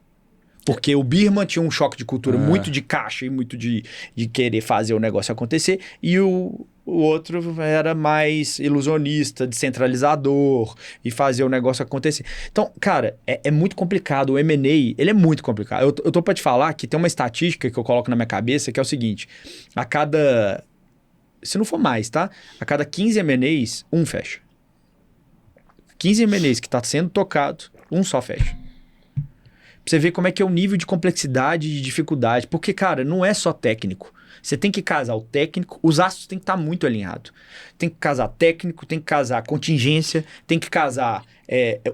Porque o Birman tinha um choque de cultura muito de caixa e muito de querer fazer o negócio acontecer, e o outro era mais ilusionista, descentralizador e fazer o negócio acontecer. Então, cara, é muito complicado. O M&A, ele é muito complicado. Eu tô pra te falar que tem uma estatística que eu coloco na minha cabeça, que é o seguinte: a cada... Se não for mais, tá? A cada 15 M&As, um fecha. 15 M&As que tá sendo tocado, um só fecha. Pra você ver como é que é o nível de complexidade e de dificuldade. Porque, cara, não é só técnico. Você tem que casar o técnico, os astros têm que estar muito alinhados. Tem que casar técnico, tem que casar contingência, tem que casar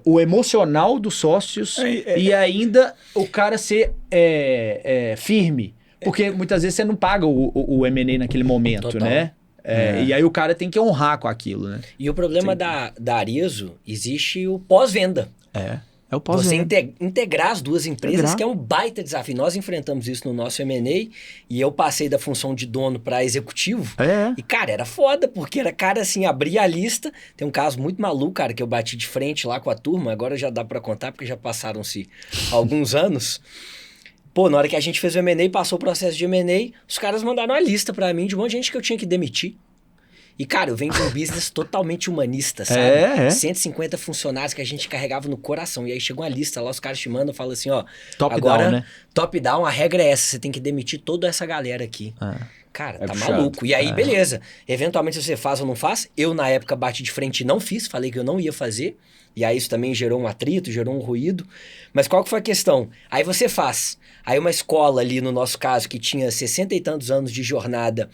o emocional dos sócios e ainda o cara ser firme. Porque muitas vezes você não paga o M&A naquele momento, Total. né? E aí o cara tem que honrar com aquilo, né? E o problema da Arezzo, existe o pós-venda. É o Você pós-venda. integrar as duas empresas, Integrar. que é um baita desafio. Nós enfrentamos isso no nosso M&A e eu passei da função de dono para executivo. E, cara, era foda, porque era, cara, assim, abria a lista. Tem um caso muito maluco, cara, que eu bati de frente lá com a turma. Agora já dá para contar, porque já passaram-se alguns anos. Pô, na hora que a gente fez o M&A, passou o processo de M&A, os caras mandaram uma lista pra mim de um monte de gente que eu tinha que demitir. E, cara, eu venho de um business totalmente humanista, sabe? 150 funcionários que a gente carregava no coração. E aí chegou uma lista lá, os caras te mandam e falam assim, ó... Top-down, né? Top-down, a regra é essa, você tem que demitir toda essa galera aqui. Cara, tá puxado. maluco. E aí, beleza. Eventualmente você faz ou não faz. Eu, na época, bati de frente e não fiz. Falei que eu não ia fazer. E aí isso também gerou um atrito, gerou um ruído. Mas qual que foi a questão? Aí você faz. Aí uma escola ali, no nosso caso, que tinha 60 e tantos anos de jornada...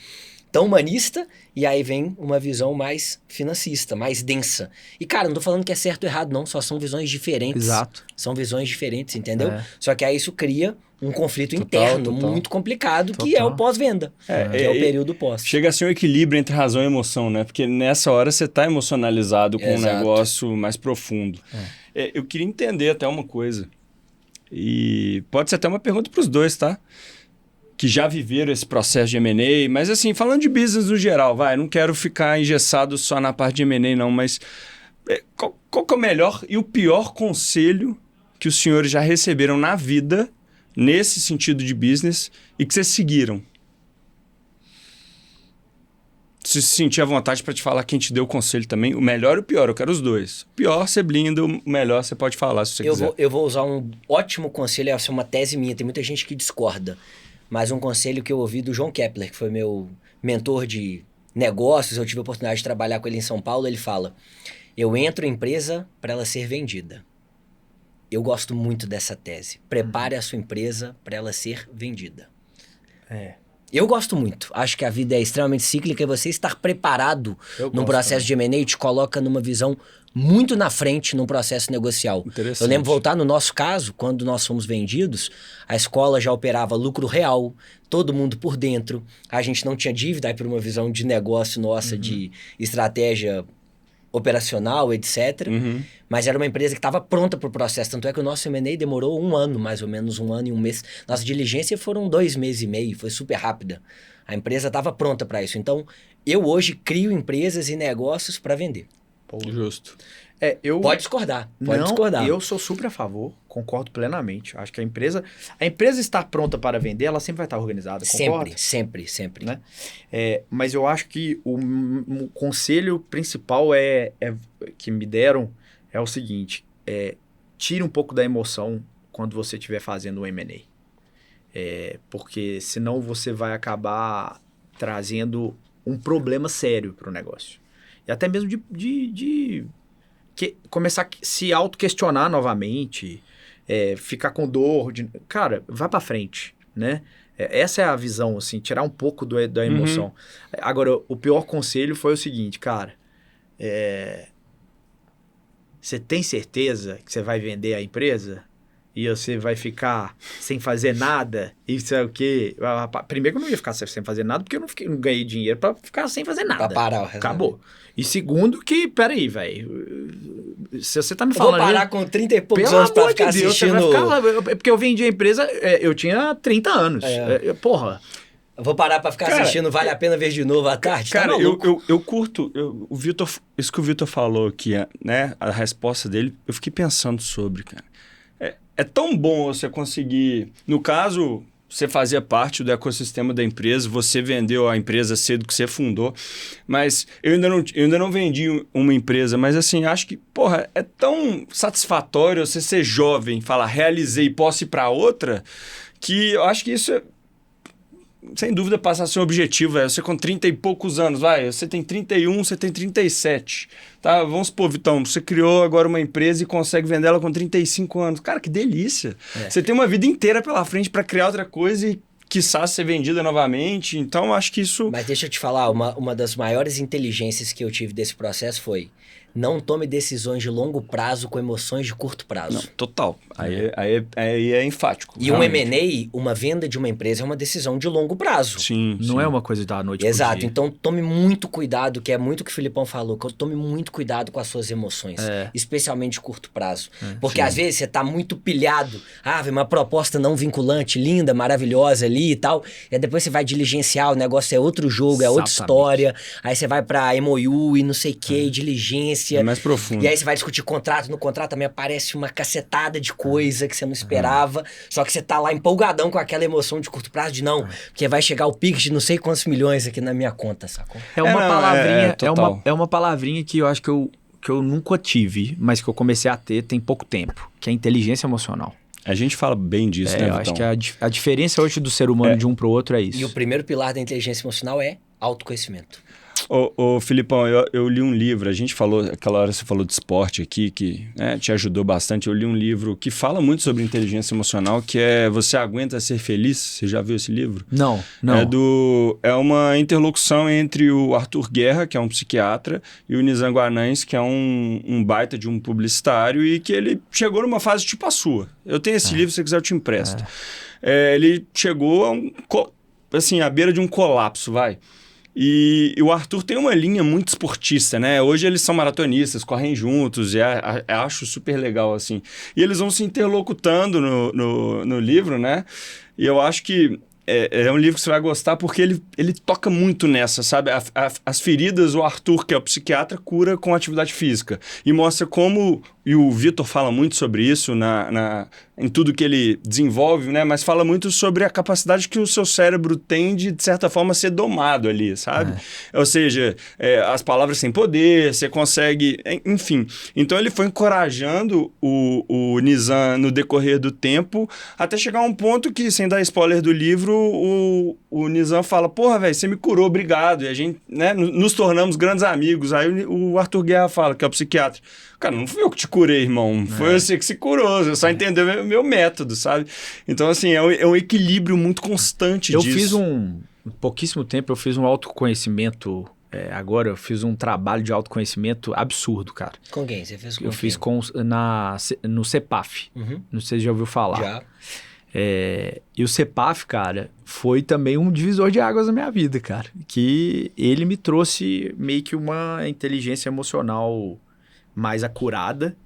tão humanista, e aí vem uma visão mais financista, mais densa. E, cara, não tô falando que é certo ou errado, não. Só são visões diferentes. Exato. São visões diferentes, entendeu? Só que aí isso cria um conflito interno muito complicado, que é o pós-venda. Que é o período pós. Chega a ser um equilíbrio entre razão e emoção, né? Porque nessa hora você tá emocionalizado com um negócio mais profundo. Eu queria entender até uma coisa. E pode ser até uma pergunta para os dois, tá? Que já viveram esse processo de M&A, mas assim, falando de business no geral, não quero ficar engessado só na parte de M&A não, mas qual que é o melhor e o pior conselho que os senhores já receberam na vida, nesse sentido de business, e que vocês seguiram? Se sentir à vontade para te falar quem te deu o conselho também, o melhor e o pior, eu quero os dois. O pior você blinda, o melhor você pode falar se você quiser. Eu vou usar um ótimo conselho, essa é uma tese minha, tem muita gente que discorda. Mas um conselho que eu ouvi do João Kepler, que foi meu mentor de negócios, eu tive a oportunidade de trabalhar com ele em São Paulo, ele fala, eu entro em empresa para ela ser vendida. Eu gosto muito dessa tese. Prepare a sua empresa para ela ser vendida. Eu gosto muito. Acho que a vida é extremamente cíclica e você estar preparado num processo de M&A te coloca numa visão muito na frente num processo negocial. Eu lembro, voltar no nosso caso, quando nós fomos vendidos, a escola já operava lucro real, todo mundo por dentro, a gente não tinha dívida, aí por uma visão de negócio nossa, de estratégia operacional, etc. Mas era uma empresa que estava pronta para o processo. Tanto é que o nosso M&A demorou 1 ano, mais ou menos 1 ano e 1 mês. Nossa diligência foram 2 meses e meio, foi super rápida. A empresa estava pronta para isso. Então, eu hoje crio empresas e negócios para vender. Justo. Pode discordar, discordar. Eu sou super a favor, concordo plenamente. Acho que a empresa estar pronta para vender, ela sempre vai estar organizada, concorda? Sempre. Né? Mas eu acho que o conselho principal que me deram é o seguinte, tire um pouco da emoção quando você estiver fazendo um M&A. Porque senão você vai acabar trazendo um problema sério para o negócio. E até mesmo de começar a se auto-questionar novamente, ficar com dor. Cara, vai para frente, né? Essa é a visão, assim, tirar um pouco da emoção. Agora, o pior conselho foi o seguinte, cara. Você tem certeza que você vai vender a empresa? E você vai ficar sem fazer nada? Isso é o quê? Primeiro que eu não ia ficar sem fazer nada, porque eu não ganhei dinheiro pra ficar sem fazer nada. Pra parar o resto. Acabou. E segundo que, peraí, velho. Se você tá me falando... Vou parar com 30 e poucos pelo anos pra amor ficar de Deus, assistindo... Você vai ficar lá, porque eu vendi a empresa, eu tinha 30 anos. Porra. Vou parar pra ficar assistindo, vale a pena ver de novo à tarde? Cara, eu curto... isso que o Vitor falou aqui, né? A resposta dele, eu fiquei pensando sobre, cara. É tão bom você conseguir... No caso, você fazia parte do ecossistema da empresa, você vendeu a empresa cedo que você fundou, mas eu ainda não vendi uma empresa, mas assim, acho que, porra, é tão satisfatório você ser jovem, falar, realizei e posso ir para outra, que eu acho que isso sem dúvida passa a ser um objetivo. Você com 30 e poucos anos, você tem 31, você tem 37. Tá? Vamos supor, Vitão, você criou agora uma empresa e consegue vender ela com 35 anos. Cara, que delícia. Você tem uma vida inteira pela frente para criar outra coisa e quiçá ser vendida novamente. Então, acho que isso... Mas deixa eu te falar, uma das maiores inteligências que eu tive desse processo foi... Não tome decisões de longo prazo com emoções de curto prazo. Não, total. Aí é enfático. E realmente. Um M&A, uma venda de uma empresa é uma decisão de longo prazo. Sim. Não é uma coisa da noite pro Exato. dia. Então tome muito cuidado, que é muito o que o Filipão falou, tome muito cuidado com as suas emoções. Especialmente de curto prazo. Porque às vezes você tá muito pilhado. Vem uma proposta não vinculante, linda, maravilhosa ali e tal. E aí depois você vai diligenciar, o negócio é outro jogo, é outra história. Aí você vai pra MOU e não sei o que, diligência. inteligência. É mais profundo. E aí você vai discutir contrato. No contrato também aparece uma cacetada de coisa que você não esperava. Só que você tá lá empolgadão com aquela emoção de curto prazo de não, porque vai chegar o pique de não sei quantos milhões aqui na minha conta, sacou? É uma palavrinha, total. é uma palavrinha que eu acho que eu nunca tive, mas que eu comecei a ter tem pouco tempo, que é inteligência emocional. A gente fala bem disso, né, Eu Vitão? acho que a diferença hoje do ser humano de um pro outro é isso. E o primeiro pilar da inteligência emocional é autoconhecimento. Ô Filipão, eu li um livro, a gente falou, aquela hora você falou de esporte aqui, que te ajudou bastante. Eu li um livro que fala muito sobre inteligência emocional, que é Você Aguenta Ser Feliz. Você já viu esse livro? Não. É uma interlocução entre o Arthur Guerra, que é um psiquiatra, e o Nizam Guanais, que é um baita de um publicitário, e que ele chegou numa fase tipo a sua. Eu tenho esse livro, se você quiser eu te empresto. Ele chegou à beira de um colapso, vai. E o Arthur tem uma linha muito esportista, né? Hoje eles são maratonistas, correm juntos, e acho super legal, assim. E eles vão se interlocutando no livro, né? E eu acho que é um livro que você vai gostar porque ele toca muito nessa, sabe? As feridas, o Arthur, que é o psiquiatra, cura com atividade física. E mostra como... E o Vitor fala muito sobre isso em tudo que ele desenvolve, né? Mas fala muito sobre a capacidade que o seu cérebro tem de certa forma, ser domado ali, sabe? Ou seja, as palavras têm poder, você consegue... Enfim. Então, ele foi encorajando o Nizam no decorrer do tempo, até chegar a um ponto que, sem dar spoiler do livro, o Nizam fala, porra, velho, você me curou, obrigado. E a gente, né, nos tornamos grandes amigos. Aí o Arthur Guerra fala, que é o psiquiatra, cara, não fui eu que te curei, irmão. Foi você que se curou. Você só entendeu o meu método, sabe? Então, assim, é um equilíbrio muito constante disso. Eu fiz pouquíssimo tempo, eu fiz um autoconhecimento... agora eu fiz um trabalho de autoconhecimento absurdo, cara. Com quem? Você fez com Eu fiz no CEPAF. Uhum. Não sei se já ouviu falar. Já. E o CEPAF, cara, foi também um divisor de águas na minha vida, cara. Que ele me trouxe meio que uma inteligência emocional mais acurada.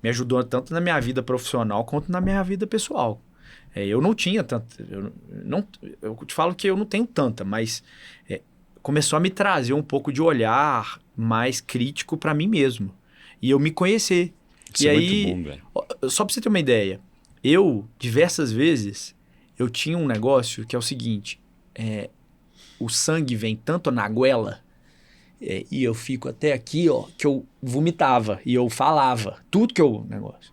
Me ajudou tanto na minha vida profissional quanto na minha vida pessoal. Eu não tinha tanto... Eu te falo que eu não tenho tanta, mas começou a me trazer um pouco de olhar mais crítico para mim mesmo. E eu me conhecer. Isso é muito bom, velho. Só pra você ter uma ideia, eu, diversas vezes, eu tinha um negócio que é o seguinte, o sangue vem tanto na goela, e eu fico até aqui, ó, que eu vomitava, e eu falava, tudo que eu... negócio.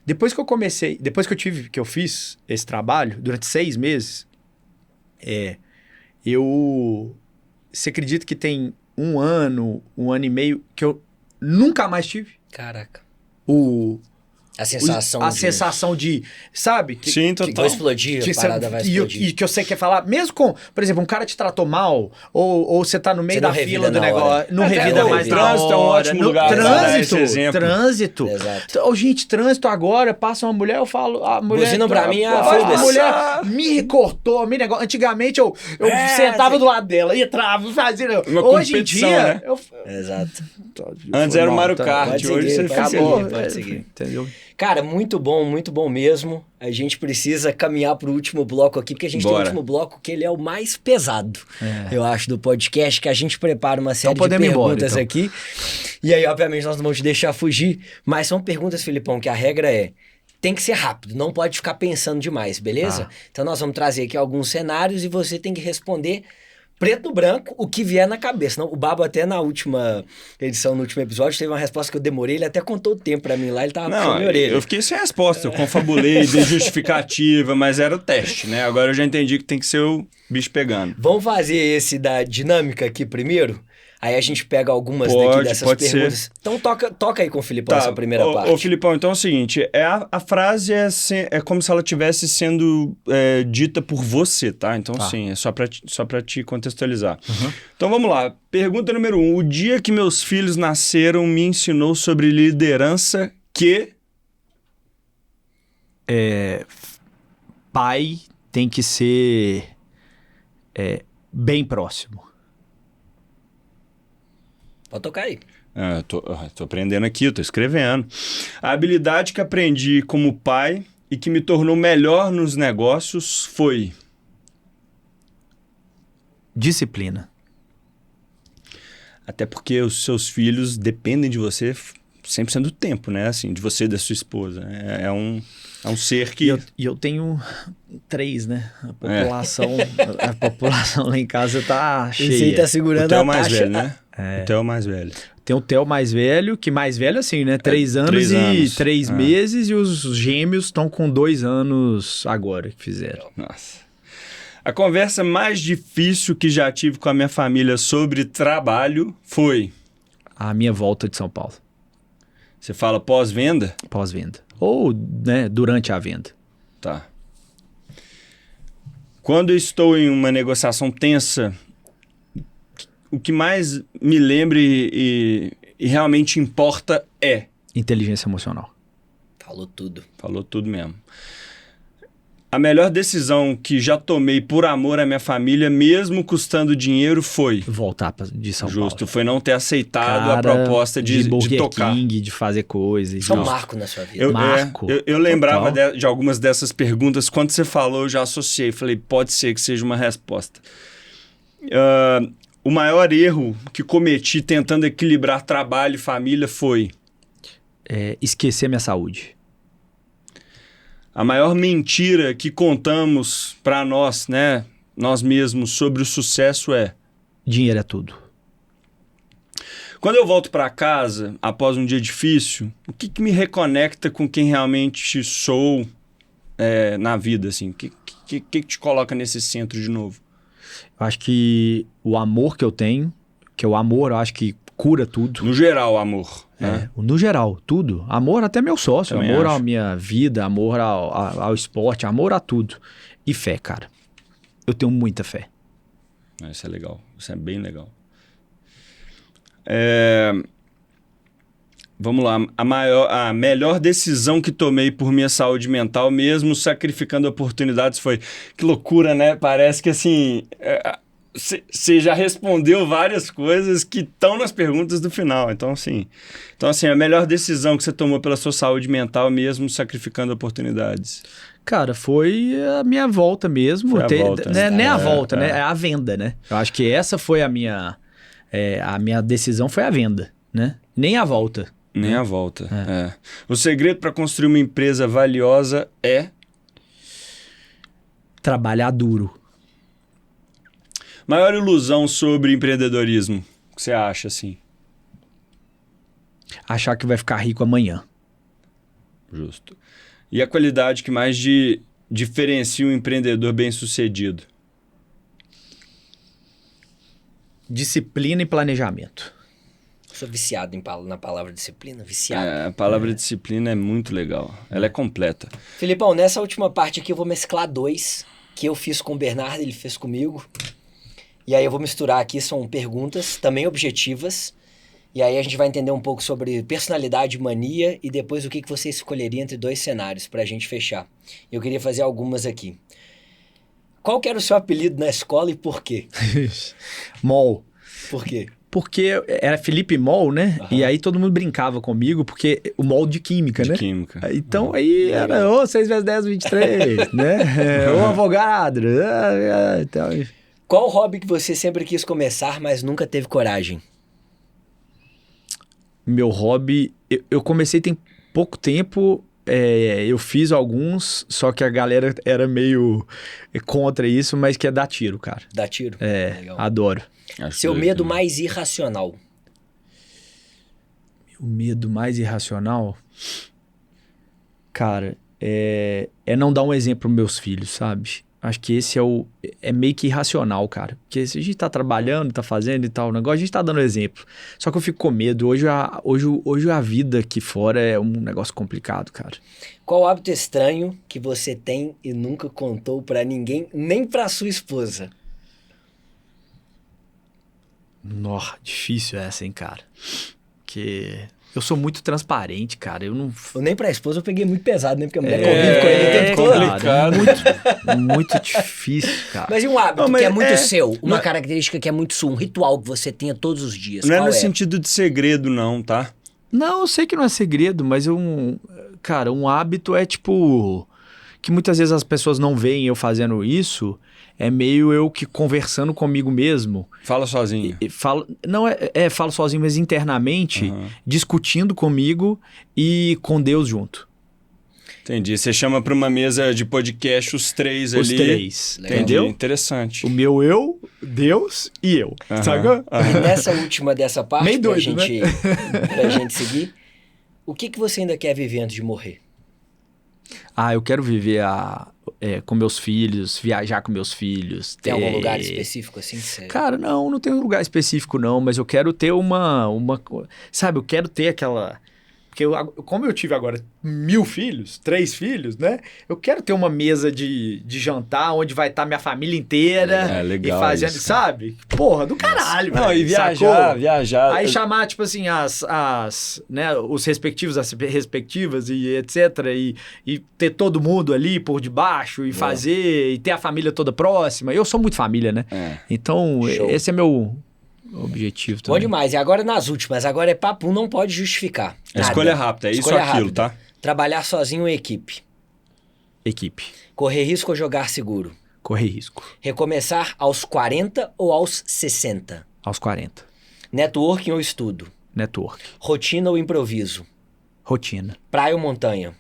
Depois que eu fiz esse trabalho, durante 6 meses, você acredita que tem 1 ano, 1 ano e meio, que eu nunca mais tive? Caraca. A sensação sensação de, sabe? Sim, total. Que vai explodir, a parada vai explodir. E que você quer falar, mesmo com, por exemplo, um cara te tratou mal, ou você tá no meio da fila do negócio, não revida mais na hora. Trânsito é um ótimo lugar. Trânsito. Exato. Gente, trânsito agora, passa uma mulher, eu falo, a mulher... Buzinam pra mim, a mulher me recortou, me negócio. Antigamente eu sentava do lado dela, ia fazia... Hoje em dia... Né? Exato. Antes era o Mario Kart, hoje você acabou. Pode seguir. Entendeu? Cara, muito bom mesmo. A gente precisa caminhar pro último bloco aqui, porque a gente tem o último bloco que ele é o mais pesado, eu acho, do podcast, que a gente prepara uma série de perguntas aqui. E aí, obviamente, nós não vamos te deixar fugir, mas são perguntas, Filipão, que a regra tem que ser rápido, não pode ficar pensando demais, beleza? Então nós vamos trazer aqui alguns cenários e você tem que responder preto no branco, o que vier na cabeça. Não, o Babo até na última edição, no último episódio, teve uma resposta que eu demorei, ele até contou o tempo pra mim lá, ele tava puxando minha orelha. Eu fiquei sem resposta, eu confabulei, dei justificativa, mas era o teste, né? Agora eu já entendi que tem que ser o bicho pegando. Vamos fazer esse da dinâmica aqui primeiro? Aí a gente pega algumas daqui dessas perguntas. Ser. Então toca aí com o Filipão essa primeira parte. Ô Filipão, então é o seguinte, a frase é como se ela estivesse sendo dita por você, tá? Então sim, é só pra te contextualizar. Uhum. Então vamos lá, pergunta número 1. O dia que meus filhos nasceram me ensinou sobre liderança que... Pai tem que ser bem próximo. Pode tocar aí. Tô aprendendo aqui, eu tô escrevendo. A habilidade que aprendi como pai e que me tornou melhor nos negócios foi... Disciplina. Até porque os seus filhos dependem de você 100% do tempo, né? Assim, de você e da sua esposa. É um ser que... E eu tenho 3, né? A população lá em casa tá cheia. Esse aí tá segurando o Theo a mais taxa. velho, né? O Theo mais velho. Tem o Theo mais velho, que mais velho assim, né? 3 anos 3 e anos. 3 meses, e os gêmeos estão com 2 anos agora que fizeram. Nossa. A conversa mais difícil que já tive com a minha família sobre trabalho foi... A minha volta de São Paulo, Você fala pós-venda? pós-venda. Ou, né, durante a venda. Tá. Quando eu estou em uma negociação tensa, o que mais me lembra e realmente importa é... Inteligência emocional. Falou tudo. Falou tudo mesmo. A melhor decisão que já tomei por amor à minha família, mesmo custando dinheiro, foi... Voltar de São Justo, Paulo. foi não ter aceitado a Cara, proposta de Burger tocar. King, de fazer coisa. Isso é um marco na sua vida. Marco. Eu lembrava Total. de algumas dessas perguntas. Quando você falou, eu já associei. Falei, pode ser que seja uma resposta. O maior erro que cometi tentando equilibrar trabalho e família foi... Esquecer minha saúde. A maior mentira que contamos para nós, né, nós mesmos, sobre o sucesso é... Dinheiro é tudo. Quando eu volto para casa, após um dia difícil, o que me reconecta com quem realmente sou na vida, assim? O que te coloca nesse centro de novo? Eu acho que o amor que eu tenho, que o amor eu acho que cura tudo. No geral, amor. Né? No geral, tudo. Amor até meu sócio, Também amor acho. à minha vida, amor ao esporte, amor a tudo. E fé, cara. Eu tenho muita fé. Isso é legal. Isso é bem legal. Vamos lá. A melhor decisão que tomei por minha saúde mental, mesmo sacrificando oportunidades, foi... Que loucura, né? Parece que, assim... Você já respondeu várias coisas que estão nas perguntas do final. Então, assim, a melhor decisão que você tomou pela sua saúde mental, mesmo sacrificando oportunidades. Cara, foi a minha volta mesmo. Foi a volta, né? né? Nem a volta, né? É a venda, né? Eu acho que essa foi a minha decisão, foi a venda, né? Nem a volta. Nem a volta. O segredo para construir uma empresa valiosa é... Trabalhar duro. Maior ilusão sobre empreendedorismo, o que você acha, assim? Achar que vai ficar rico amanhã. Justo. E a qualidade que mais diferencia um empreendedor bem-sucedido? Disciplina e planejamento. Sou viciado na palavra disciplina. Viciado. A palavra disciplina é muito legal. Ela é completa. Filipão, nessa última parte aqui eu vou mesclar 2 que eu fiz com o Bernardo, ele fez comigo. E aí eu vou misturar aqui, são perguntas também objetivas. E aí a gente vai entender um pouco sobre personalidade, mania e depois o que você escolheria entre 2 cenários pra gente fechar. Eu queria fazer algumas aqui. Qual que era o seu apelido na escola e por quê? Mol. Por quê? Porque era Felipe Mol, né? E aí todo mundo brincava comigo, porque o Mol de química, né? De química. Então aí era 6 vezes 10, 23, né? O advogado. Então... Qual hobby que você sempre quis começar, mas nunca teve coragem? Meu hobby... Eu comecei tem pouco tempo, eu fiz alguns, só que a galera era meio contra isso, mas que é dar tiro, cara. Dar tiro? Legal. Adoro. Seu medo mais irracional? Meu medo mais irracional? Cara, é não dar um exemplo para meus filhos, sabe? Acho que esse é meio que irracional, cara. Porque se a gente tá trabalhando, tá fazendo e tal, o negócio, a gente tá dando exemplo. Só que eu fico com medo. Hoje a vida aqui fora é um negócio complicado, cara. Qual hábito estranho que você tem e nunca contou pra ninguém, nem pra sua esposa? Difícil essa, hein, cara. Porque eu sou muito transparente, cara. Eu não... Nem pra esposa eu peguei muito pesado, né? Porque a mulher convive com ele o tempo todo. Complicado. Muito difícil, cara. Mas e um hábito que é muito seu? Uma característica que é muito sua, um ritual que você tenha todos os dias? Não é Qual no sentido de segredo, não, tá? Não, eu sei que não é segredo, mas cara, um hábito é tipo... que muitas vezes as pessoas não veem eu fazendo isso, é meio eu que conversando comigo mesmo. Fala sozinho. Falo, não falo sozinho, mas internamente, discutindo comigo e com Deus junto. Entendi. Você chama para uma mesa de podcast os três ali. Os três. Legal. Entendeu? Interessante. O meu eu, Deus e eu. Sabe? E nessa última dessa parte, meio doido, pra gente seguir, o que você ainda quer viver antes de morrer? Eu quero viver com meus filhos, viajar com meus filhos. Tem algum lugar específico assim? Cara, não tem um lugar específico não, mas eu quero ter uma... Sabe, eu quero ter aquela... Porque como eu tive agora 1000 filhos, 3 filhos, né? Eu quero ter uma mesa de jantar onde vai estar minha família inteira. Legal e fazendo, isso, sabe? Porra, do caralho, velho. Não, e viajar. Aí chamar, tipo assim, os respectivos, as respectivas e etc. E ter todo mundo ali por debaixo e fazer, e ter a família toda próxima. Eu sou muito família, né? Então, esse é meu... objetivo também. Bom demais. E agora nas últimas. Agora é papo, não pode justificar. Escolha rápida, é isso ou aquilo, tá? Trabalhar sozinho ou equipe? Equipe. Correr risco ou jogar seguro? Correr risco. Recomeçar aos 40 ou aos 60? Aos 40. Networking ou estudo? Network. Rotina ou improviso? Rotina. Praia ou montanha?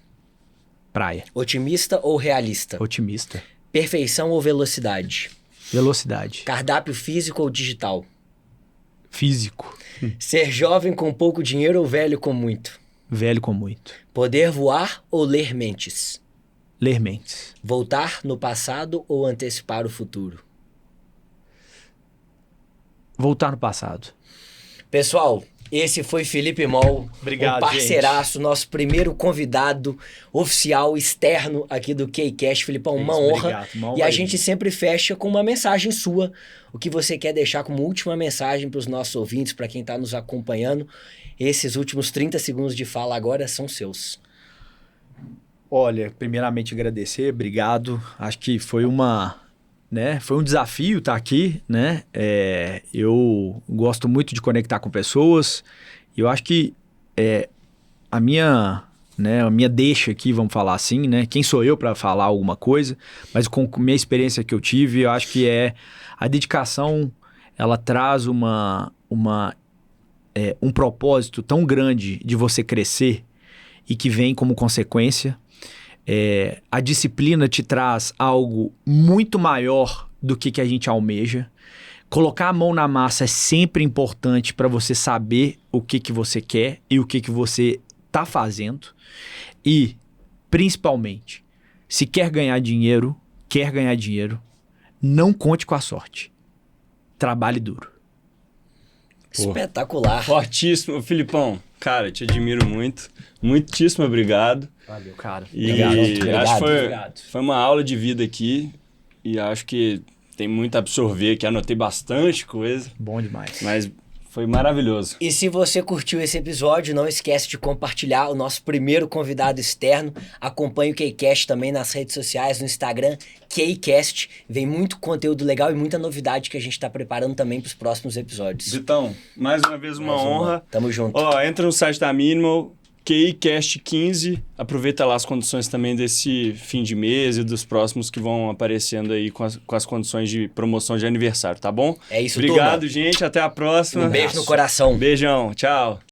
Praia. Otimista ou realista? Otimista. Perfeição ou velocidade? Velocidade. Cardápio físico ou digital? Físico. Ser jovem com pouco dinheiro ou velho com muito? Velho com muito. Poder voar ou ler mentes? Ler mentes. Voltar no passado ou antecipar o futuro? Voltar no passado. Pessoal, esse foi Felipe Moll, Obrigado, um parceiraço, nosso primeiro convidado oficial externo aqui do K-Cast. Filipão, uma honra. E a gente sempre fecha com uma mensagem sua. O que você quer deixar como última mensagem para os nossos ouvintes, para quem está nos acompanhando. Esses últimos 30 segundos de fala agora são seus. Olha, primeiramente agradecer, obrigado. Acho que foi foi um desafio estar aqui, né? Eu gosto muito de conectar com pessoas. E eu acho que a minha deixa aqui, vamos falar assim, né? Quem sou eu para falar alguma coisa? Mas com a minha experiência que eu tive, eu acho que a dedicação, ela traz um propósito tão grande de você crescer e que vem como consequência. A disciplina te traz algo muito maior do que a gente almeja. Colocar a mão na massa é sempre importante para você saber o que você quer e o que você está fazendo. E, principalmente, se quer ganhar dinheiro, não conte com a sorte. Trabalhe duro. Espetacular. Fortíssimo. Filipão, cara, te admiro muito. Muitíssimo obrigado. Valeu, cara. Acho que foi uma aula de vida aqui e acho que tem muito a absorver aqui. Anotei bastante coisa. Bom demais. Mas foi maravilhoso. E se você curtiu esse episódio, não esquece de compartilhar o nosso primeiro convidado externo. Acompanhe o K-Cast também nas redes sociais, no Instagram, K-Cast. Vem muito conteúdo legal e muita novidade que a gente está preparando também para os próximos episódios. Vitão, mais uma vez uma honra. Tamo junto. Entra no site da Minimal, K-Cast 15. Aproveita lá as condições também desse fim de mês e dos próximos que vão aparecendo aí com as condições de promoção de aniversário, tá bom? É isso, Obrigado, turma. gente. Até a próxima. Um beijo no coração. Beijão. Tchau.